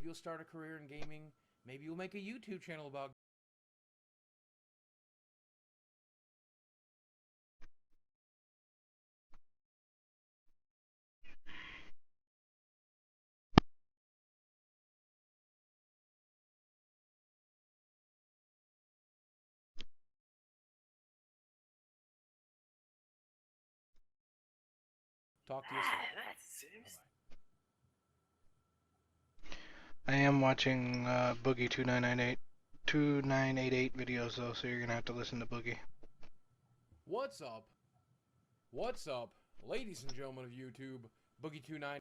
Maybe you'll start a career in gaming. Maybe you'll make a YouTube channel about. Talk to you soon. Bye-bye. I am watching Boogie 2988 videos though, so you're gonna have to listen to Boogie. What's up? What's up, ladies and gentlemen of YouTube? Boogie29.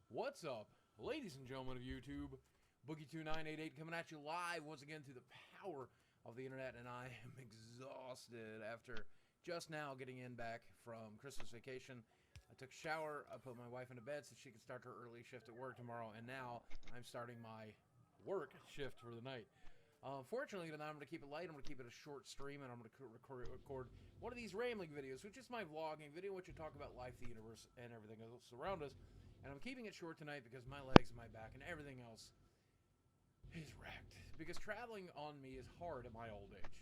What's up, ladies and gentlemen of YouTube? Boogie2988 coming at you live once again through the power of the internet, and I am exhausted after just now getting in back from Christmas vacation. I took a shower, I put my wife into bed so she could start her early shift at work tomorrow, and now I'm starting my work shift for the night. Fortunately, tonight I'm going to keep it light. I'm going to keep it a short stream, and I'm going to record one of these rambling videos, which is my vlogging video, which I talk about life, the universe, and everything else around us. And I'm keeping it short tonight because my legs and my back and everything else is wrecked. Because traveling on me is hard at my old age.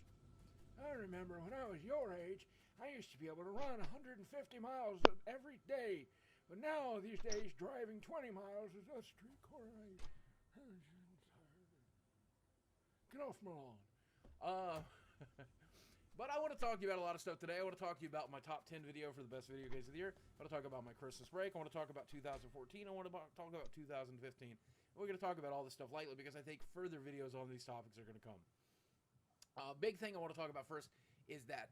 I remember when I was your age, I used to be able to run 150 miles every day. But now, these days, driving 20 miles is a streetcar ride. Get off my lawn. But I want to talk to you about a lot of stuff today. I want to talk to you about my top 10 video for the best video games of the year. I want to talk about my Christmas break. I want to talk about 2014. I want to talk about 2015. We're going to talk about all this stuff lightly because I think further videos on these topics are going to come. Big thing I want to talk about first is that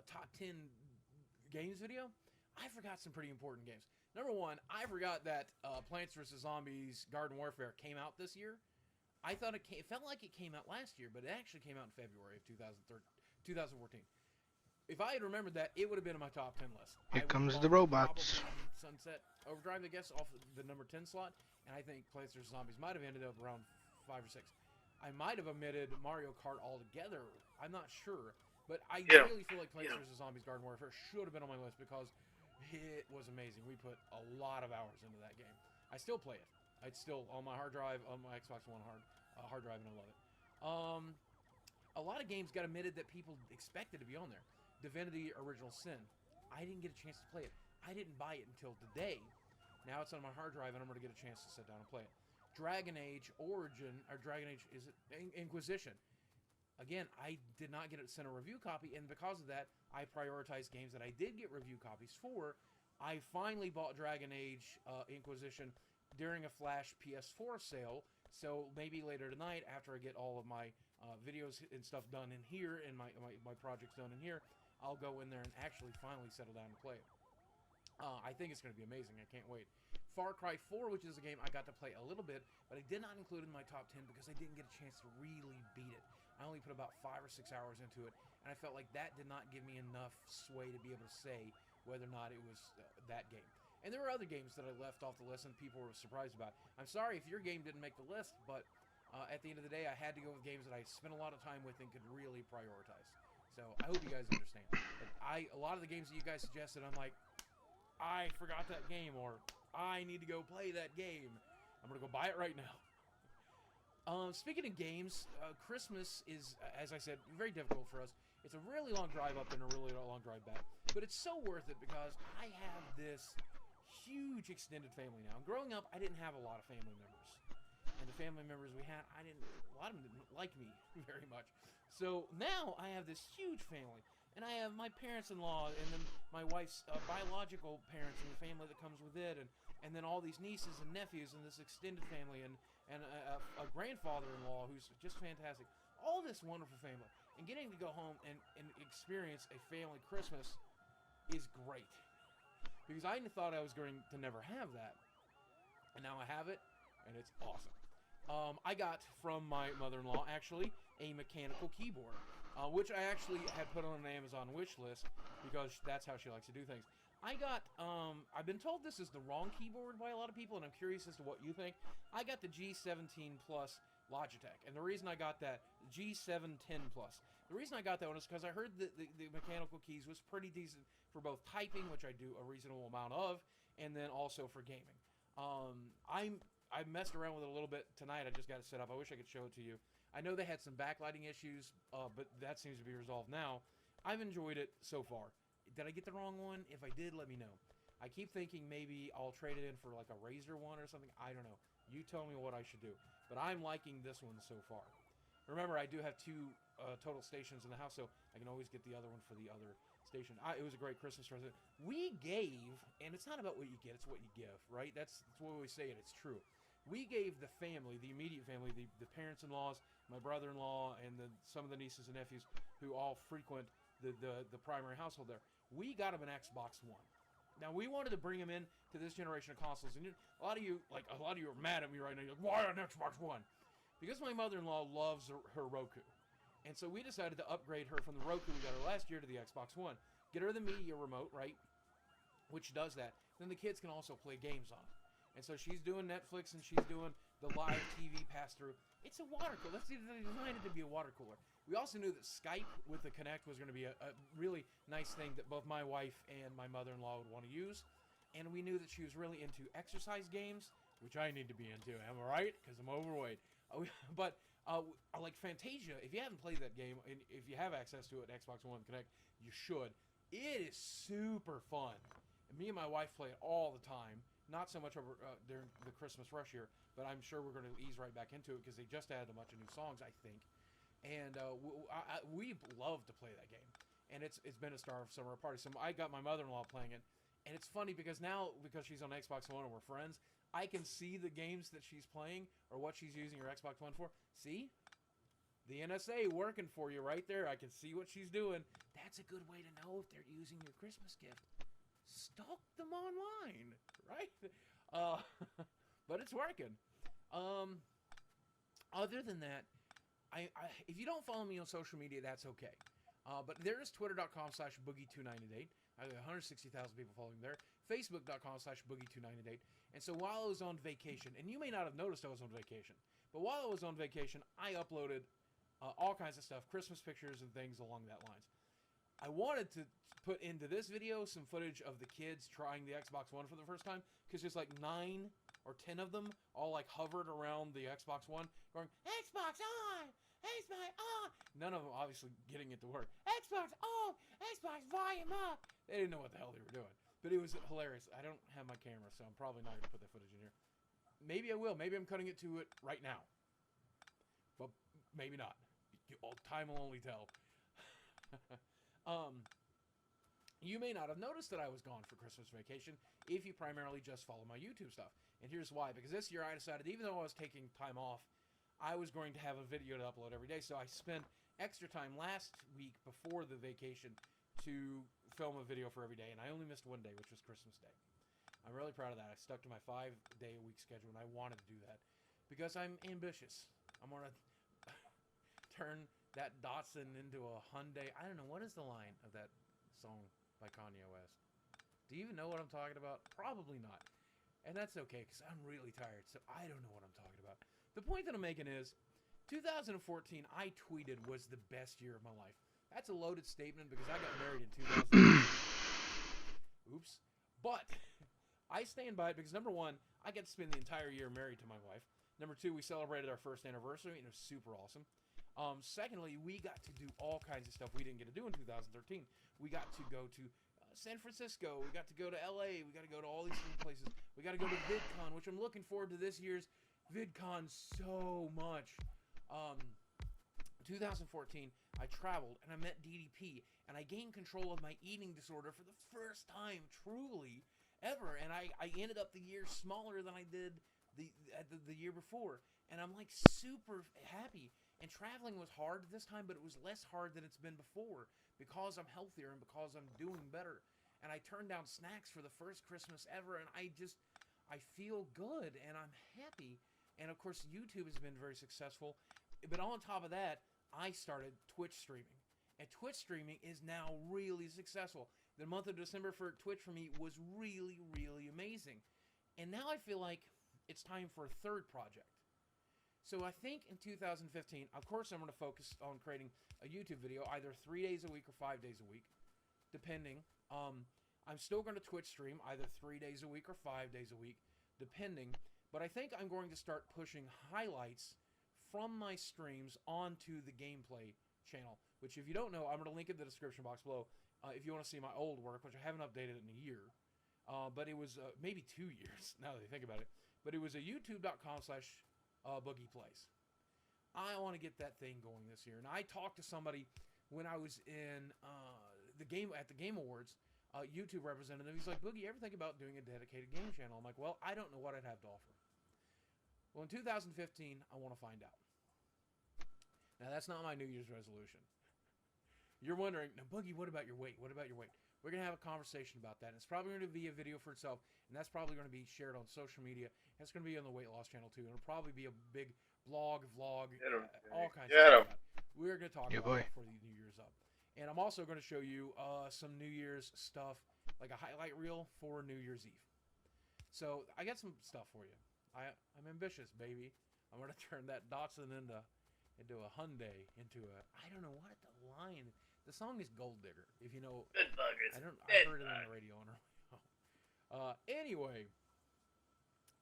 top 10 games video. I forgot some pretty important games. Number one, I forgot that Plants vs. Zombies Garden Warfare came out this year. I thought it felt like it came out last year, but it actually came out in February of 2014. If I had remembered that, it would have been in my top 10 list. Here I would comes have the bumped robots. probably Sunset Overdrive, I guess, off the number 10 slot, and I think Plants vs. Zombies might have ended up around 5 or 6. I might have omitted Mario Kart altogether. I'm not sure, but I really feel like Plants vs. Zombies Garden Warfare should have been on my list because it was amazing. We put a lot of hours into that game. I still play it. It's still on my hard drive, on my Xbox One hard drive, and I love it. A lot of games got omitted that people expected to be on there. Divinity Original Sin. I didn't get a chance to play it. I didn't buy it until today. Now it's on my hard drive, and I'm going to get a chance to sit down and play it. Dragon Age Origin, or Dragon Age, is it Inquisition? Again, I did not get it sent a review copy, and because of that, I prioritized games that I did get review copies for. I finally bought Dragon Age Inquisition during a Flash PS4 sale, so maybe later tonight, after I get all of my videos and stuff done in here, and my projects done in here, I'll go in there and actually finally settle down and play it. I think it's going to be amazing. I can't wait. Far Cry 4, which is a game I got to play a little bit, but I did not include in my top 10 because I didn't get a chance to really beat it. I only put about 5 or 6 hours into it, and I felt like that did not give me enough sway to be able to say whether or not it was that game. And there were other games that I left off the list and people were surprised about. I'm sorry if your game didn't make the list, but at the end of the day, I had to go with games that I spent a lot of time with and could really prioritize. So I hope you guys understand. But a lot of the games that you guys suggested, I'm like, I forgot that game, or I need to go play that game. I'm going to go buy it right now. Speaking of games, Christmas is, as I said, very difficult for us. It's a really long drive up and a really long drive back. But it's so worth it because I have this huge extended family now. Growing up, I didn't have a lot of family members. And the family members we had, a lot of them didn't like me very much. So now I have this huge family. And I have my parents-in-law, and then my wife's biological parents and the family that comes with it, and then all these nieces and nephews and this extended family, and a grandfather-in-law who's just fantastic. All this wonderful family. And getting to go home and experience a family Christmas is great. Because I thought I was going to never have that. And now I have it, and it's awesome. I got from my mother-in-law, actually, a mechanical keyboard. Which I actually had put on an Amazon wish list because that's how she likes to do things. I've been told this is the wrong keyboard by a lot of people, and I'm curious as to what you think. I got the G17 Plus Logitech, and the reason I got that G710 Plus, The reason I got that one is because I heard that the mechanical keys was pretty decent for both typing, which I do a reasonable amount of, and then also for gaming. I messed around with it a little bit tonight. I just got it set up. I wish I could show it to you. I know they had some backlighting issues, but that seems to be resolved now. I've enjoyed it so far. Did I get the wrong one? If I did, let me know. I keep thinking maybe I'll trade it in for like a Razer one or something. I don't know. You tell me what I should do. But I'm liking this one so far. Remember, I do have 2 total stations in the house, so I can always get the other one for the other station. It was a great Christmas present. We gave, and it's not about what you get, it's what you give, right? That's what we say, and it's true. We gave the family, the immediate family, the parents-in-laws, my brother-in-law, and some of the nieces and nephews who all frequent the primary household there. We got them an Xbox One. Now, we wanted to bring them in to this generation of consoles, and a lot of you are mad at me right now. You're like, why an Xbox One? Because my mother-in-law loves her Roku. And so we decided to upgrade her from the Roku we got her last year to the Xbox One. Get her the media remote, right? Which does that. Then the kids can also play games on it. And so she's doing Netflix and she's doing the live TV pass-through. It's a water cooler. They designed it to be a water cooler. We also knew that Skype with the Kinect was going to be a really nice thing that both my wife and my mother-in-law would want to use. And we knew that she was really into exercise games, which I need to be into. Am I right? Because I'm overweight. But like Fantasia, if you haven't played that game, and if you have access to it, Xbox One Connect, you should. It is super fun. And me and my wife play it all the time. Not so much over during the Christmas rush here, but I'm sure we're going to ease right back into it because they just added a bunch of new songs, I think. And we love to play that game. And it's been a star of some of our parties. So I got my mother-in-law playing it. And it's funny because now, because she's on Xbox One and we're friends, I can see the games that she's playing or what she's using her Xbox One for. See? The NSA working for you right there. I can see what she's doing. That's a good way to know if they're using your Christmas gift. Stalk them online, right? But it's working. Other than that, if you don't follow me on social media, that's okay. But there is twitter.com/boogie298. I have 160,000 people following there. Facebook.com/boogie298. And so while I was on vacation, and you may not have noticed I was on vacation, but while I was on vacation, I uploaded all kinds of stuff, Christmas pictures and things along that lines. I wanted to put into this video some footage of the kids trying the Xbox One for the first time, because there's like 9 or 10 of them all like hovered around the Xbox One going, Xbox on! Xbox on! None of them obviously getting it to work. Xbox on! Xbox volume up! They didn't know what the hell they were doing. But it was hilarious. I don't have my camera, so I'm probably not going to put that footage in here. Maybe I will. Maybe I'm cutting it to it right now. But maybe not. Time will only tell. You may not have noticed that I was gone for Christmas vacation if you primarily just follow my YouTube stuff. And here's why. Because this year I decided, even though I was taking time off, I was going to have a video to upload every day. So I spent extra time last week before the vacation to film a video for every day. And I only missed one day, which was Christmas Day. I'm really proud of that. I stuck to my 5-day-a-week schedule, and I wanted to do that because I'm ambitious. I'm going to turn that Datsun into a Hyundai. I don't know. What is the line of that song by Kanye West? Do you even know what I'm talking about? Probably not. And that's okay, because I'm really tired, so I don't know what I'm talking about. The point that I'm making is, 2014, I tweeted, was the best year of my life. That's a loaded statement, because I got married in 2014. Oops. But I stand by it, because number one, I got to spend the entire year married to my wife. Number two, we celebrated our first anniversary, and it was super awesome. Secondly, we got to do all kinds of stuff we didn't get to do in 2013. We got to go to San Francisco. We got to go to LA. We got to go to all these different places. We got to go to VidCon, which I'm looking forward to this year's VidCon so much. 2014, I traveled and I met DDP, and I gained control of my eating disorder for the first time, truly, ever. And I ended up the year smaller than I did the year before. And I'm like super happy. And traveling was hard this time, but it was less hard than it's been before because I'm healthier and because I'm doing better. And I turned down snacks for the first Christmas ever, and I feel good, and I'm happy. And, of course, YouTube has been very successful. But on top of that, I started Twitch streaming. And Twitch streaming is now really successful. The month of December for Twitch for me was really, really amazing. And now I feel like it's time for a third project. So I think in 2015, of course, I'm going to focus on creating a YouTube video either 3 days a week or 5 days a week, depending. I'm still going to Twitch stream either 3 days a week or 5 days a week, depending. But I think I'm going to start pushing highlights from my streams onto the gameplay channel, which if you don't know, I'm going to link in the description box below if you want to see my old work, which I haven't updated in a year. But it was maybe 2 years, now that I think about it. But it was a youtube.com/Boogie Plays. I want to get that thing going this year. And I talked to somebody when I was in the Game Awards, YouTube representative. He's like, Boogie, you ever think about doing a dedicated game channel? I'm like, well, I don't know what I'd have to offer. Well, in 2015, I want to find out. Now, that's not my New Year's resolution. You're wondering, now, Boogie, what about your weight? What about your weight? We're going to have a conversation about that. And it's probably going to be a video for itself, and that's probably going to be shared on social media. It's going to be on the Weight Loss channel, too. And it'll probably be a big vlog, all kinds of stuff. We're going to talk about it before the New Year's up. And I'm also going to show you some New Year's stuff, like a highlight reel for New Year's Eve. So I got some stuff for you. I'm ambitious, baby. I'm going to turn that Datsun into a Hyundai, into a, I don't know what the line. The song is Gold Digger, if you know. Good buggers. I heard it on the radio on her. Anyway,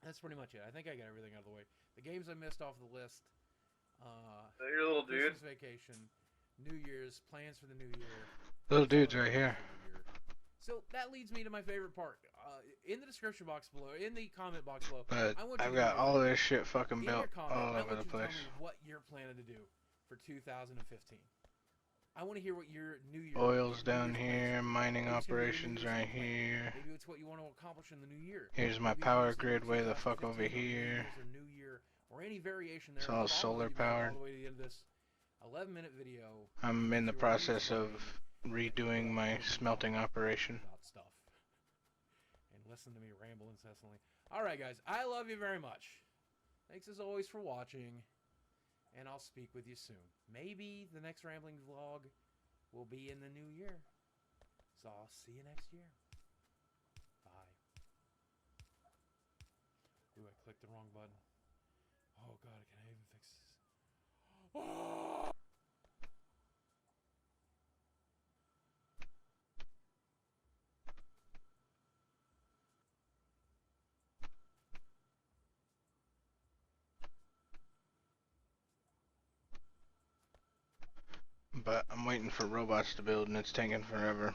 that's pretty much it. I think I got everything out of the way. The games I missed off the list. So your little dude. Christmas vacation, New Year's, plans for the new year. Little dude's right here. So that leads me to my favorite part. In the description box below, in the comment box below, But I've got all this shit fucking built all over the place. Tell me what you're planning to do for 2015. I want to hear what your New Year. Oil's down here, mining operations right here. Maybe it's what you want to accomplish in the new year. Here's my power grid way the fuck over here. New year or any variation there. It's all solar powered. All the way to the end of this 11-minute video. I'm in the process of redoing my smelting operation. About stuff. And listen to me ramble incessantly. Alright guys, I love you very much. Thanks as always for watching. And I'll speak with you soon. Maybe the next rambling vlog will be in the new year. So I'll see you next year. Bye. Ooh, I clicked the wrong button. Oh god, can I even fix this? Oh! But I'm waiting for robots to build and it's taking forever.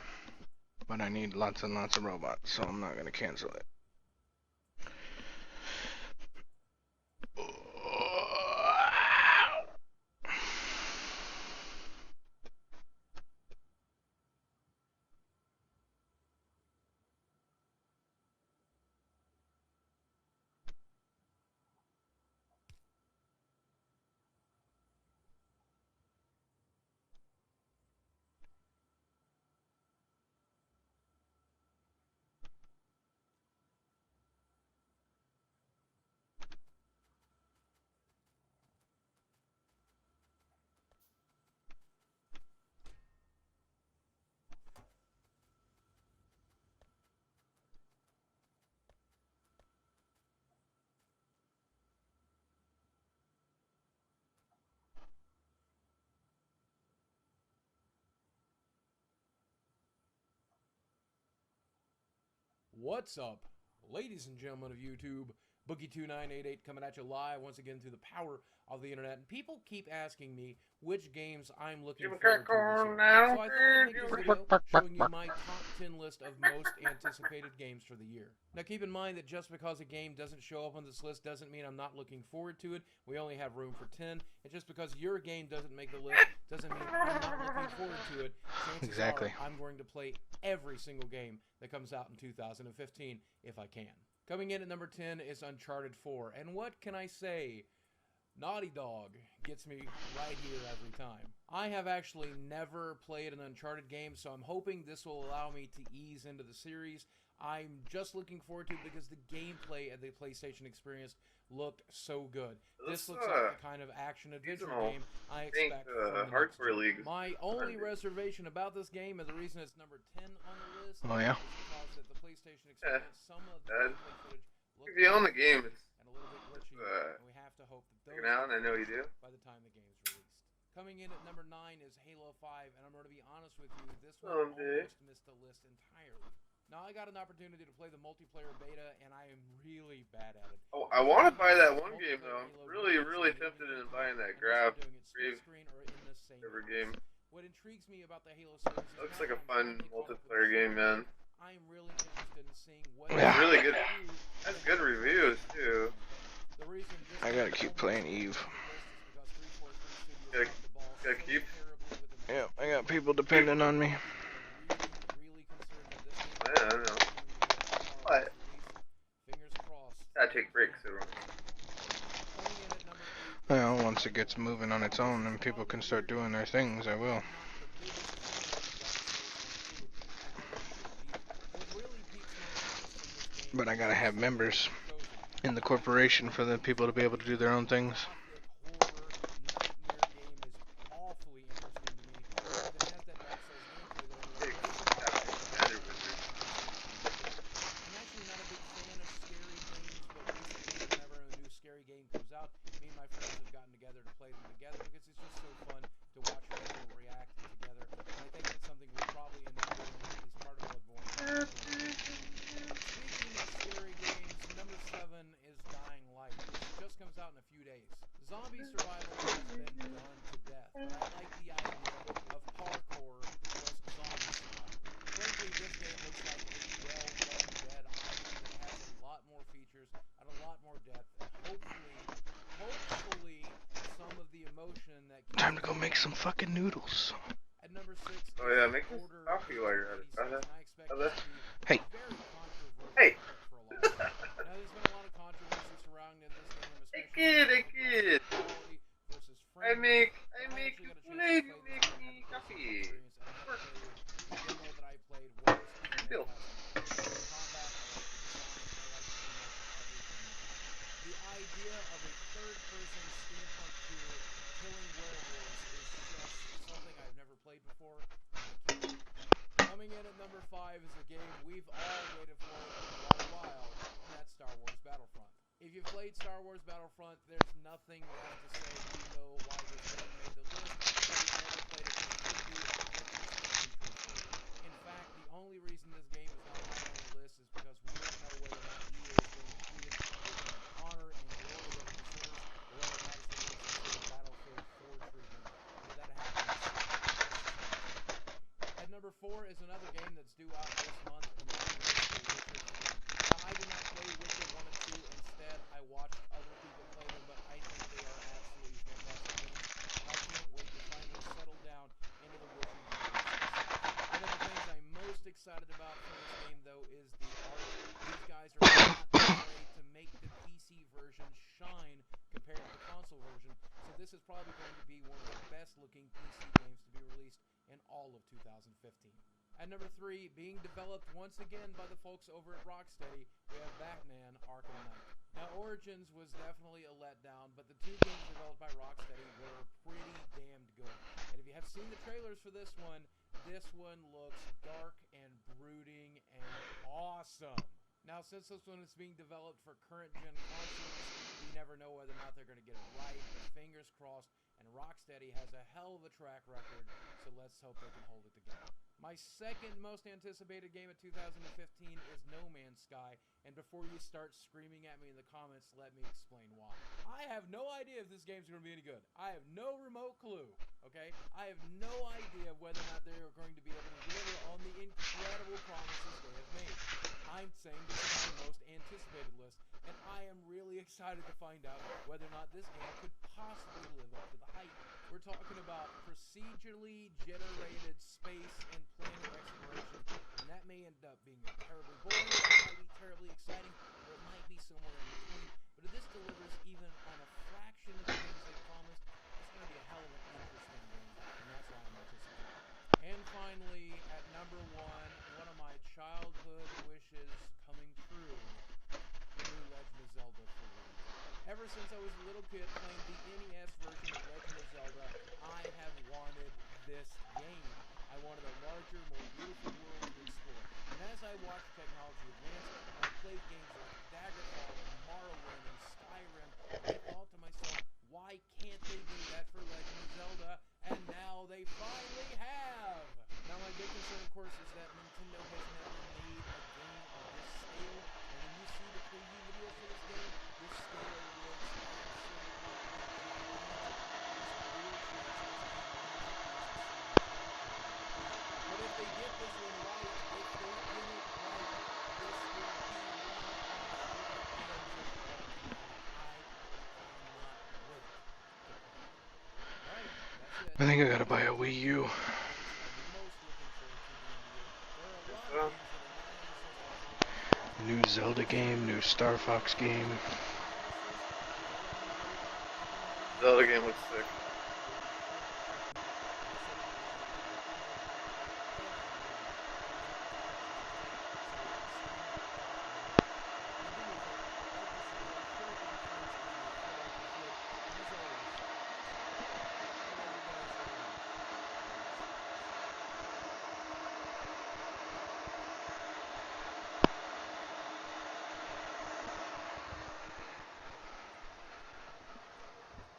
But I need lots and lots of robots, so I'm not gonna cancel it. What's up, ladies and gentlemen of YouTube? Boogie2988 coming at you live once again through the power of the internet. And people keep asking me which games I'm looking forward to this year. So I thought I'd make this video showing you my top 10 list of most anticipated games for the year. Now keep in mind that just because a game doesn't show up on this list doesn't mean I'm not looking forward to it. We only have room for 10. And just because your game doesn't make the list doesn't mean I'm not looking forward to it. Chances are I'm going to play every single game that comes out in 2015 if I can. Coming in at number 10 is Uncharted 4. And what can I say? Naughty Dog gets me right here every time. I have actually never played an Uncharted game, so I'm hoping this will allow me to ease into the series. I'm just looking forward to it because the gameplay at the PlayStation experience looked so good. This looks like the kind of action-adventure game I expect from the hardcore league. My only reservation about this game, and the reason it's number 10 on the list, oh, yeah. is because at the PlayStation experience, some of the gameplay footage look If you own the game, and a little bit glitchy, and we have to hope that those out, and I know you do. by the time the game's released. Coming in at number 9 is Halo 5, and I'm going to be honest with you, this one almost missed the list entirely. Now, I got an opportunity to play the multiplayer beta, and I am really bad at it. Oh, I want to buy that one game, though. I'm really tempted in buying that Grab game. What intrigues me about the Halo series is looks like a fun multiplayer game, man. I am really interested in seeing what it's really good. That's good reviews, too. I gotta keep playing Eve. Gotta keep? Yeah, I got people depending on me. Yeah, I know. What? Gotta take breaks, everyone. Well, once it gets moving on its own and people can start doing their things, I will. But I gotta have members in the corporation for the people to be able to do their own things. Time to go make some fucking noodles. Oh yeah, make this coffee while you're at it, brother. Hey. Hey. Hey kid. I make you play, you make me coffee. Bill. The idea of a third-person steampunk shooter killing werewolves is just something I've never played before. Coming in at number 5 is a game we've all waited for quite a while, and that's Star Wars Battlefront. If you've played Star Wars Battlefront, there's nothing left to say. You know why this game made the list. If you've never played it, this should be a in fact, the only reason this game is not high on the list is because we don't know whether or not EA is going to treat it with the honor and glory that it deserves, or whether or not it's going to get some sort of Battlefield 4 treatment. If that happens, at number 4 is another game that's due out this month, and that is The Witcher 3. Now, I did not play Witcher 1 and 2. Instead, I watched other people play them, but I think they are absolutely fantastic games, and I can't wait to finally settle down into the Witcher universe. One of the things I'm most excited about from this game, though, is the art. These guys are not afraid to make the PC version shine compared to the console version, so this is probably going to be one of the best-looking PC games to be released in all of 2015. At number 3, being developed once again by the folks over at Rocksteady, we have Batman Arkham Knight. Now, Origins was definitely a letdown, but the 2 games developed by Rocksteady were pretty damned good. And if you have seen the trailers for this one looks dark and brooding and awesome. Now, since this one is being developed for current-gen consoles, you never know whether or not they're going to get it right, but fingers crossed, and Rocksteady has a hell of a track record, so let's hope they can hold it together. My second most anticipated game of 2015 is No Man's Sky, and before you start screaming at me in the comments, let me explain why. I have no idea if this game's going to be any good. I have no remote clue, okay? I have no idea whether or not they are going to be able to deliver on the incredible promises they have made. I'm saying this is my most anticipated list, and I am really excited to find out whether or not this game could possibly live up to the hype. We're talking about procedurally generated space and planet exploration, and that may end up being terribly boring, it might be terribly exciting, or it might be somewhere in between, but if this delivers even on a fraction of the things they promised, it's going to be a hell of an interesting game, and that's why I'm anticipating. And finally, at number 1 of my childhood wishes coming true, the new Legend of Zelda for Wii. Ever since I was a little kid playing the NES version of Legend of Zelda, I have wanted this game. I wanted a larger, more beautiful world to explore. And as I watched technology advance, and I played games like Daggerfall and Morrowind and Skyrim, I thought to myself, why can't they do that for Legend of Zelda? And now they finally have! Now my big concern, of course, is that Nintendo has never made a game of this scale, and when you see the preview videos for this game, this scale looks absolutely gigantic. There's a real chance this game will not be as exciting as it could be. But if they get this one right, if they get it right, this will be one of my favorite games of all time. I cannot wait to play it. Alright, that's it. I think I gotta buy a Wii U. Games I'll be most looking forward to during the year. There are a lot So, of games that are not on this list that I'm looking forward to. New Zelda game, new Star Fox game. Not on this list, but they're on the radar. Everybody Zelda has game them. looks sick. We'll be sure to check them out. Like I said, everybody, we do ongoing content every day. Comes out in 2016. So stay tuned. We'll talk about it. And do me a favor, like this video, share it with your friends if you feel like you should. And as always, I love you guys very much.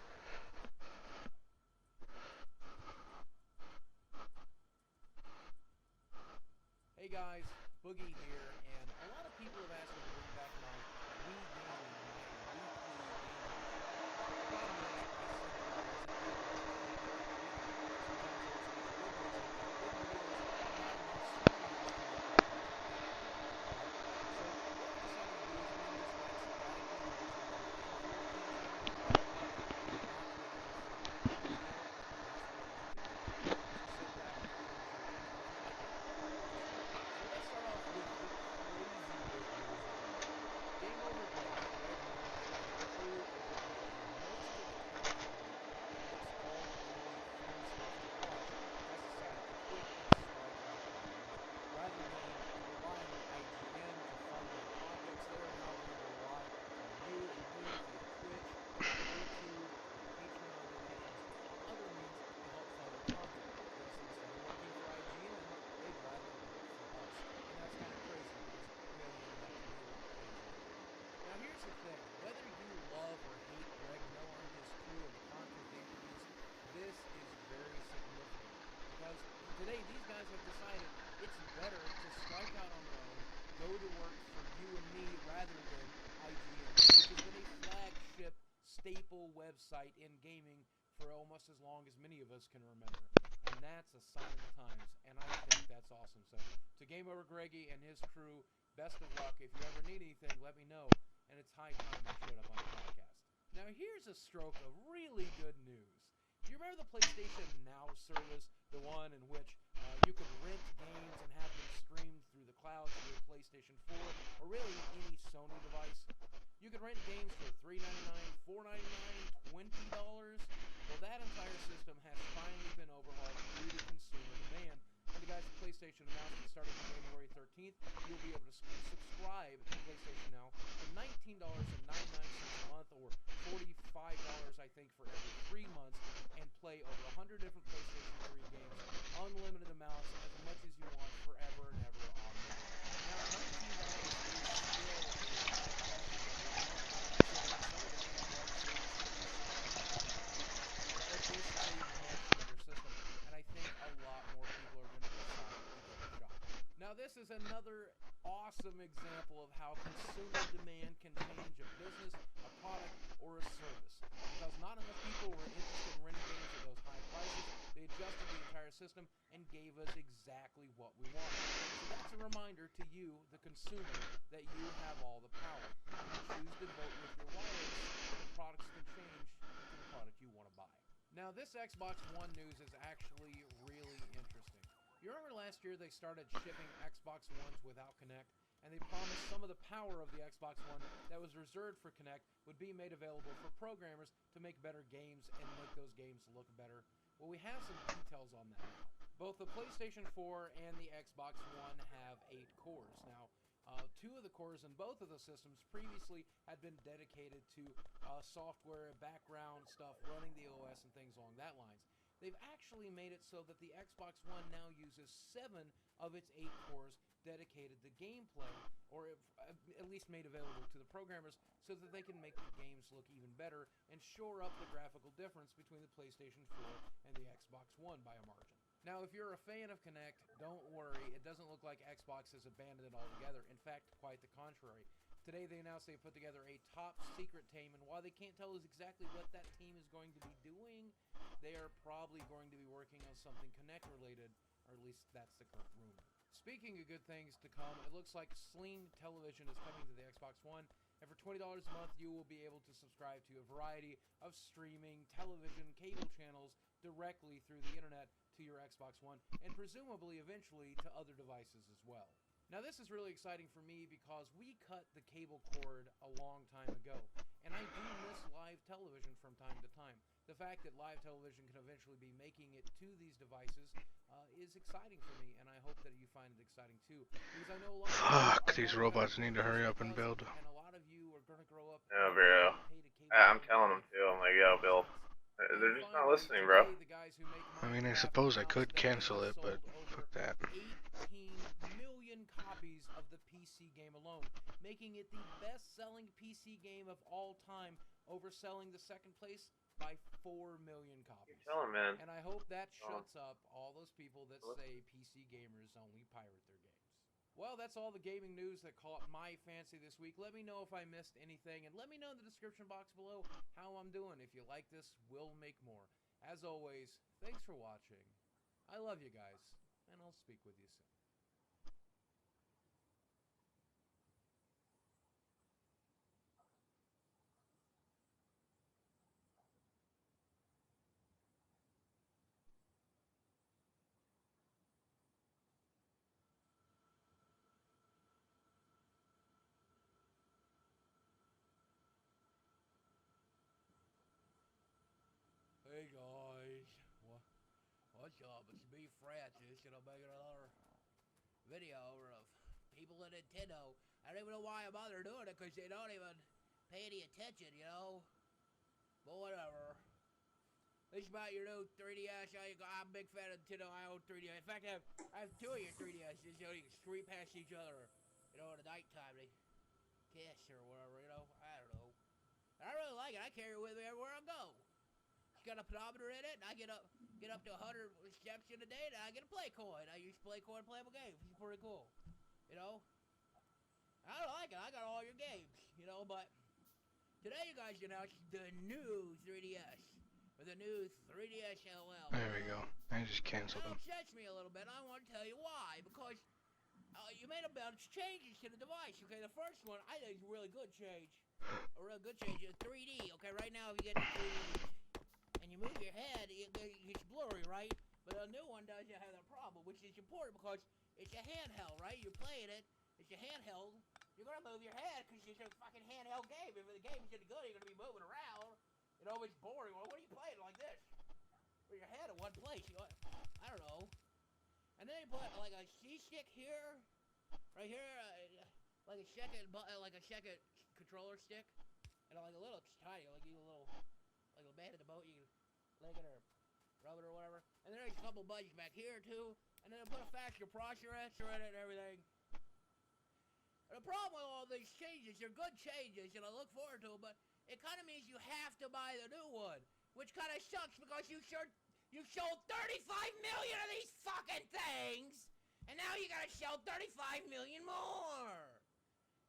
Hey guys, Boogie here, and a lot of people have asked me to bring back my Wii Gaming, my weekly gaming show. The problem is, I simply wasn't able to keep it completely. Sometimes there was a lot of big ones and make big videos, and not enough small ones to make the content get out. Alright? So, what I've decided to do is bring this back sporadically when there's a new handful of games that I want to talk about, and I'm not ready to fill the video, and that's what I'd like to do here. So sit back and enjoy. I think you'll get a lot from it. So let's start off with the crazy big news of the week. Game Over Greggy, Greg Miller, and crew over at Most of the Content that makes all the really fun stuff to watch, has decided to quit and strike out on their own. Rather than relying on IGN to fund their projects, they are now going to rely on you and me via Twitch, via YouTube, via Patreon donations, and other means to help fund their content. Because instead of working for IGN, they'd rather work for us. And that's kind of crazy because we on the internet can be a little crazy every day. Now here's the thing, whether you love or hate Greg Miller and his crew and the content they produce, this is very significant. Because today these guys have decided it's better to strike out on their own, go to work for you and me rather than IGN, which has been a flagship staple website in gaming for almost as long as many of us can remember. And that's a sign of the times, and I think that's awesome. So, to Game Over Greggy and his crew, best of luck. If you ever need anything, let me know, and it's high time I showed up on the podcast. Now, here's a stroke of really good news. Do you remember the PlayStation Now service, the one in which you could rent games and have them streamed through the cloud to your PlayStation 4, or really any Sony device? You could rent games for $3.99, $4.99, $20. Well, that entire system has finally been overhauled due to consumer demand. And the guys at PlayStation announced that starting on January 13th, you'll be able to subscribe to PlayStation Now for $19.99 a month, or $45, I think, for every 3 months, and play over 100 different PlayStation 3 games, unlimited amounts, as much as you want, forever and ever on there. Now, $19 is still a lot of cash every month, considering some of the games-like services you see on Amazon and whatnot. But this is a much better system, and I think a lot more people are going to decide to give it a shot. Now, this is another awesome example of how consumer demand can change a business, a product, or a service. Because not enough people were interested in renting games at those high prices, they adjusted the entire system and gave us exactly what we wanted. So that's a reminder to you, the consumer, that you have all the power. If you choose to vote with your wallets, the products can change to the product you want to buy. Now, this Xbox One news is actually really interesting. You remember last year they started shipping Xbox Ones without Kinect, and they promised some of the power of the Xbox One that was reserved for Kinect would be made available for programmers to make better games and make those games look better. Well, we have some details on that now. Both the PlayStation 4 and the Xbox One have 8 cores. Now, 2 of the cores in both of the systems previously had been dedicated to software, background stuff, running the OS, and things along that lines. they've actually made it so that the Xbox One now uses 7 of its 8 cores dedicated to gameplay, or at least made available to the programmers so that they can make the games look even better and shore up the graphical difference between the PlayStation 4 and the Xbox One by a margin. Now, if you're a fan of Kinect, don't worry, it doesn't look like Xbox has abandoned it altogether. In fact, quite the contrary. Today they announced they put together a top secret team, and while they can't tell us exactly what that team is going to be doing, they are probably going to be working on something Kinect related, or at least that's the current rumor. Speaking of good things to come, it looks like Sling Television is coming to the Xbox One, and for $20 a month you will be able to subscribe to a variety of streaming television cable channels directly through the internet to your Xbox One, and presumably eventually to other devices as well. Now this is really exciting for me because we cut the cable cord a long time ago, and I do miss live television from time to time. The fact that live television can eventually be making it to these devices is exciting for me, and I hope that you find it exciting too. Because I know a lot of Fuck, these robots need to hurry up and build. And a lot of you are going to grow up. No, bro. I'm telling them to. I'm like, yo, Bill. They're just not listening, bro. I mean, I suppose I could cancel it, but fuck that. 18 million copies of the PC game alone, making it the best-selling PC game of all time, overselling the second place by 4 million copies. Tell him, man. And I hope that shuts up all those people that say PC gamers only pirate their games. Well, that's all the gaming news that caught my fancy this week. Let me know if I missed anything, and let me know in the description box below how I'm doing. If you like this, we'll make more. As always, thanks for watching. I love you guys, and I'll speak with you soon. Hey guys, what's up? It's me, Francis, and I'm making another video of people at Nintendo. I don't even know why I'm out there doing it, because they don't even pay any attention, you know? But whatever. This is about your new 3DS. I'm a big fan of Nintendo. I own 3DS. In fact, I have 2 of your 3DSs. You know, you can stream past each other, you know, at nighttime. They kiss or whatever, you know? I don't know. I really like it. I carry it with me everywhere I go. It's got a pedometer in it, and I get up to 100 steps in a day, and I get a play coin. I use play coin to play my games. It's pretty cool, you know. I like it. I got all your games, you know. But today, you guys announced the new 3DS, or the new 3DS LL. There we go. I just canceled them. That upsets me a little bit. I want to tell you why. Because you made a bunch of changes to the device. Okay, the first one I think is a really good change. A real good change. 3D. Okay, right now if you get the 3D. And you move your head, it's blurry, right? But the new one doesn't have that problem, which is important because it's a handheld, right? You're playing it, it's a handheld. You're going to move your head because it's a fucking handheld game. If the game's any good, you're going to be moving around. You know, it's boring. Well, what are you playing like this? With your head in one place. You know, I don't know. And then you put like a C-stick here, right here, like a second controller stick, and like a little tiny, like a little, like a man in the boat, you can leg it or rub it or whatever. And then there's a couple buttons back here too. And then I put a faster processor in it and everything. And the problem with all these changes, they're good changes and I look forward to them, but it kind of means you have to buy the new one. Which kind of sucks because you sold 35 million of these fucking things. And now you gotta sell 35 million more.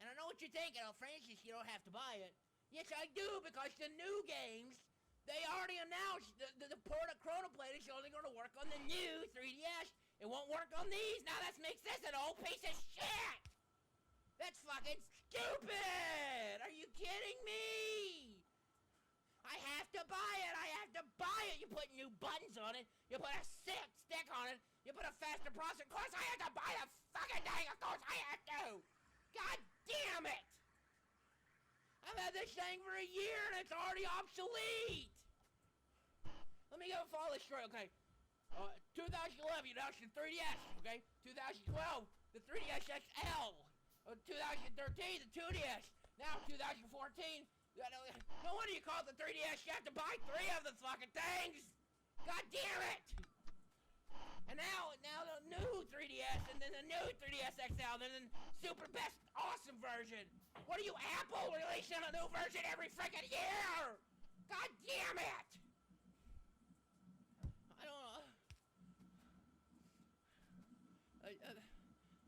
And I know what you're thinking, oh Francis, you don't have to buy it. Yes I do, because the new games, they already announced the port of Chronoplate is only going to work on the new 3DS. It won't work on these. Now that makes this an old piece of shit. That's fucking stupid. Are you kidding me? I have to buy it. I have to buy it. You put new buttons on it. You put a stick on it. You put a faster processor. Of course I have to buy the fucking thing. Of course I have to. God damn it. I've had this thing for a year and it's already obsolete. Let me go follow this straight, okay? 2011, you announced the 3DS, okay? 2012, the 3DS XL. 2013, the 2DS. Now 2014, no wonder you call it the 3DS. You have to buy 3 of the fucking things. God damn it! And now the new 3DS, and then the new 3DS XL, and then super best awesome version. What are you, Apple, releasing a new version every freaking year? God damn it! I don't know.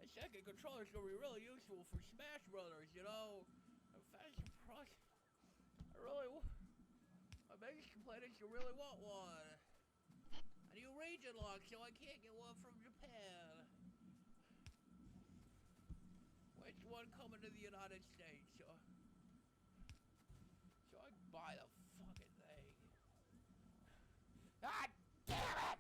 A second controller's gonna be really useful for Smash Brothers, you know. My biggest complaint is you really want one. And you region lock, so I can't get one from Japan. Which one coming to the United States? So I can buy the fucking thing. God damn it!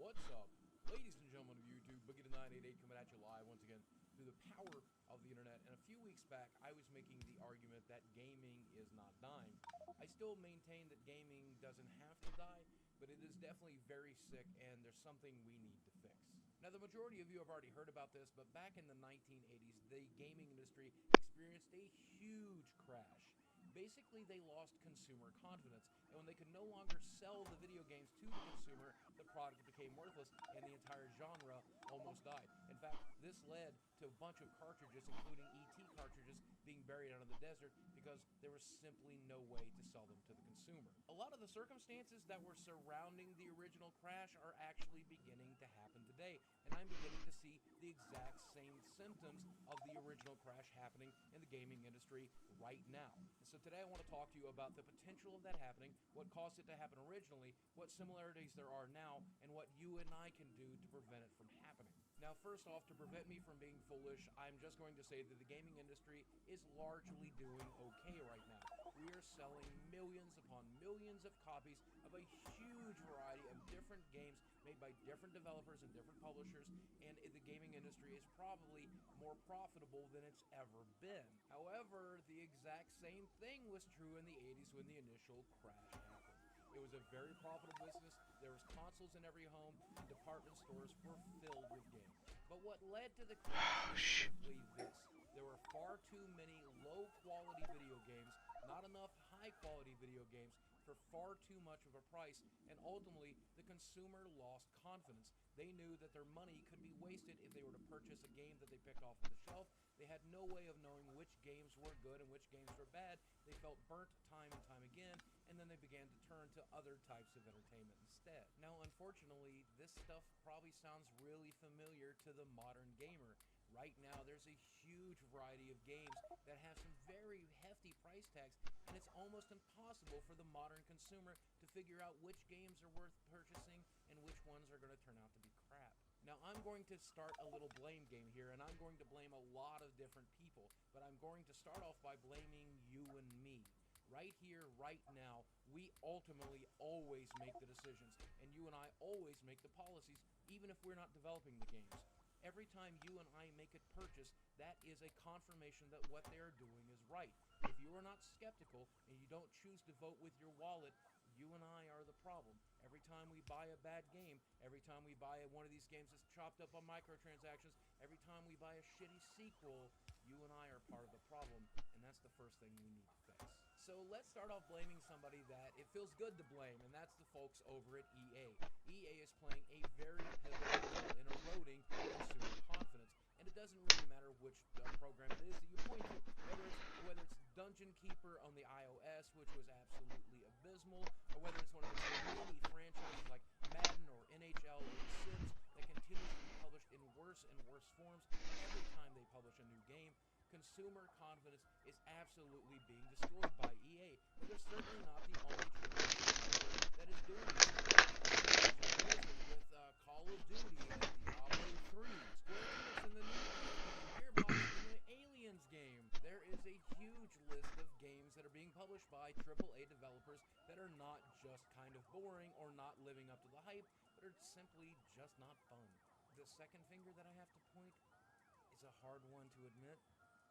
What's up, ladies and gentlemen of YouTube? Boogie the 988 coming at you live once again through the power of the internet. And a few weeks back, I was making the argument that gaming is not dying. I still maintain that gaming doesn't have to die, but it is definitely very sick, and there's something we need to fix. Now, the majority of you have already heard about this, but back in the 1980s, the gaming industry experienced a huge crash. Basically, they lost consumer confidence, and when they could no longer sell the video games to the consumer, the product became worthless, and the entire genre almost died. In fact, this led to a bunch of cartridges, including ET cartridges, being buried out in the desert because there was simply no way to sell them to the consumer. A lot of the circumstances that were surrounding the original crash are actually beginning to happen today, and I'm beginning to see the exact same symptoms of the original crash happening in the gaming industry right now. And so today I want to talk to you about the potential of that happening, what caused it to happen originally, what similarities there are now, and what you and I can do to prevent it from happening. Now, first off, to prevent me from being foolish, I'm just going to say that the gaming industry is largely doing okay right now. We are selling millions upon millions of copies of a huge variety of different games made by different developers and different publishers, and the gaming industry is probably more profitable than it's ever been. However, the exact same thing was true in the 80s when the initial crash happened. It was a very profitable business. There was consoles in every home, and department stores were filled with games. But what led to the crash was simply this. There were far too many low-quality video games, not enough high-quality video games, for far too much of a price, and ultimately the consumer lost confidence. They knew that their money could be wasted if they were to purchase a game that they picked off of the shelf. They had no way of knowing which games were good and which games were bad. They felt burnt time and time again, and then they began to turn to other types of entertainment instead. Now, unfortunately, this stuff probably sounds really familiar to the modern gamer. Right now, there's a huge variety of games that have some very hefty price tags, and it's almost impossible for the modern consumer to figure out which games are worth purchasing and which ones are going to turn out to be crap. Now, I'm going to start a little blame game here, and I'm going to blame a lot of different people, but I'm going to start off by blaming you and me. Right here, right now, we ultimately always make the decisions, and you and I always make the policies, even if we're not developing the games. Every time you and I make a purchase, that is a confirmation that what they are doing is right. If you are not skeptical and you don't choose to vote with your wallet, you and I are the problem. Every time we buy a bad game, every time we buy one of these games that's chopped up on microtransactions, every time we buy a shitty sequel, you and I are part of the problem, and that's the first thing we need to fix. So let's start off blaming somebody that it feels good to blame, and that's the folks over at EA. EA is playing a very pivotal role in eroding consumer confidence, and it doesn't really matter which program it is that you point to, whether it's Dungeon Keeper on the iOS, which was absolutely abysmal, or whether it's one of its many franchises like Madden or NHL or The Sims that continues to be published in worse and worse forms every time they publish a new game. Consumer confidence is absolutely being destroyed by EA, but they're certainly not the only AAA developer that is doing this. Blizzard with Call of Duty and Diablo 3, Square Enix in the new Gearbox in the Aliens game. There is a huge list of games that are being published by AAA developers that are not just kind of boring or not living up to the hype, but are simply just not fun. The second finger that I have to point is a hard one to admit,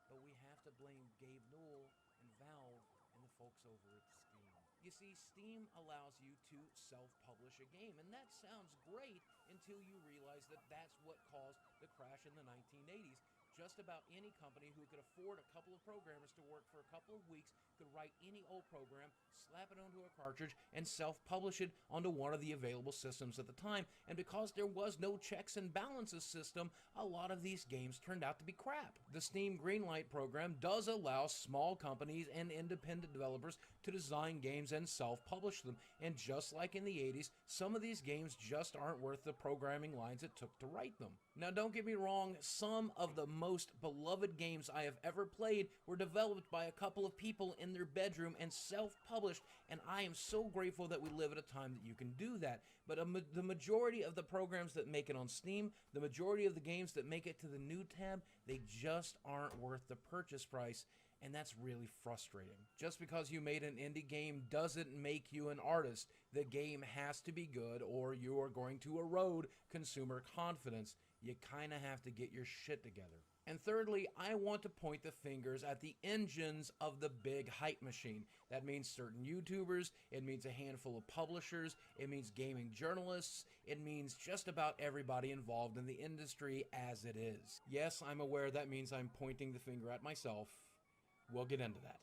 but we have to blame Gabe Newell and Valve and the folks over at Steam. You see, Steam allows you to self-publish a game, and that sounds great until you realize that that's what caused the crash in the 1980s. Just about any company who could afford a couple of programmers to work for a couple of weeks could write any old program, slap it onto a cartridge, and self-publish it onto one of the available systems at the time. And because there was no checks and balances system, a lot of these games turned out to be crap. The Steam Greenlight program does allow small companies and independent developers to design games and self-publish them. And just like in the 80s, some of these games just aren't worth the programming lines it took to write them. Now, don't get me wrong, some of the most beloved games I have ever played were developed by a couple of people in their bedroom and self-published, and I am so grateful that we live at a time that you can do that. But the majority of the programs that make it on Steam, the majority of the games that make it to the new tab, they just aren't worth the purchase price, and that's really frustrating. Just because you made an indie game doesn't make you an artist. The game has to be good or you are going to erode consumer confidence. You kind of have to get your shit together. And thirdly, I want to point the fingers at the engines of the big hype machine. That means certain YouTubers, it means a handful of publishers, it means gaming journalists, it means just about everybody involved in the industry as it is. Yes, I'm aware that means I'm pointing the finger at myself. We'll get into that.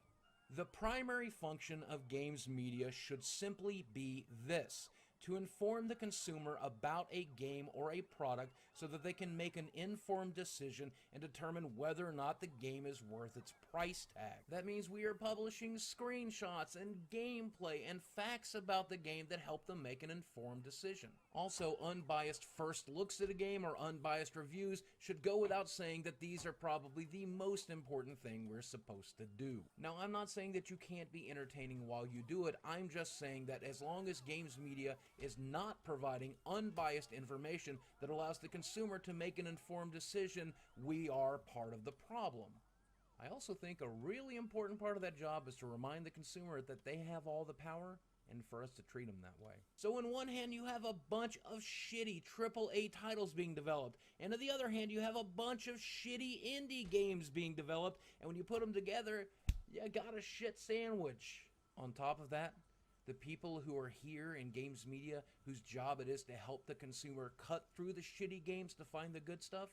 The primary function of games media should simply be this: to inform the consumer about a game or a product so that they can make an informed decision and determine whether or not the game is worth its price tag. That means we are publishing screenshots and gameplay and facts about the game that help them make an informed decision. Also, unbiased first looks at a game or unbiased reviews should go without saying that these are probably the most important thing we're supposed to do. Now, I'm not saying that you can't be entertaining while you do it. I'm just saying that as long as games media is not providing unbiased information that allows the consumer to make an informed decision, we are part of the problem. I also think a really important part of that job is to remind the consumer that they have all the power and for us to treat them that way. So on one hand, you have a bunch of shitty AAA titles being developed, and on the other hand, you have a bunch of shitty indie games being developed, and when you put them together, you got a shit sandwich. On top of that, the people who are here in games media, whose job it is to help the consumer cut through the shitty games to find the good stuff,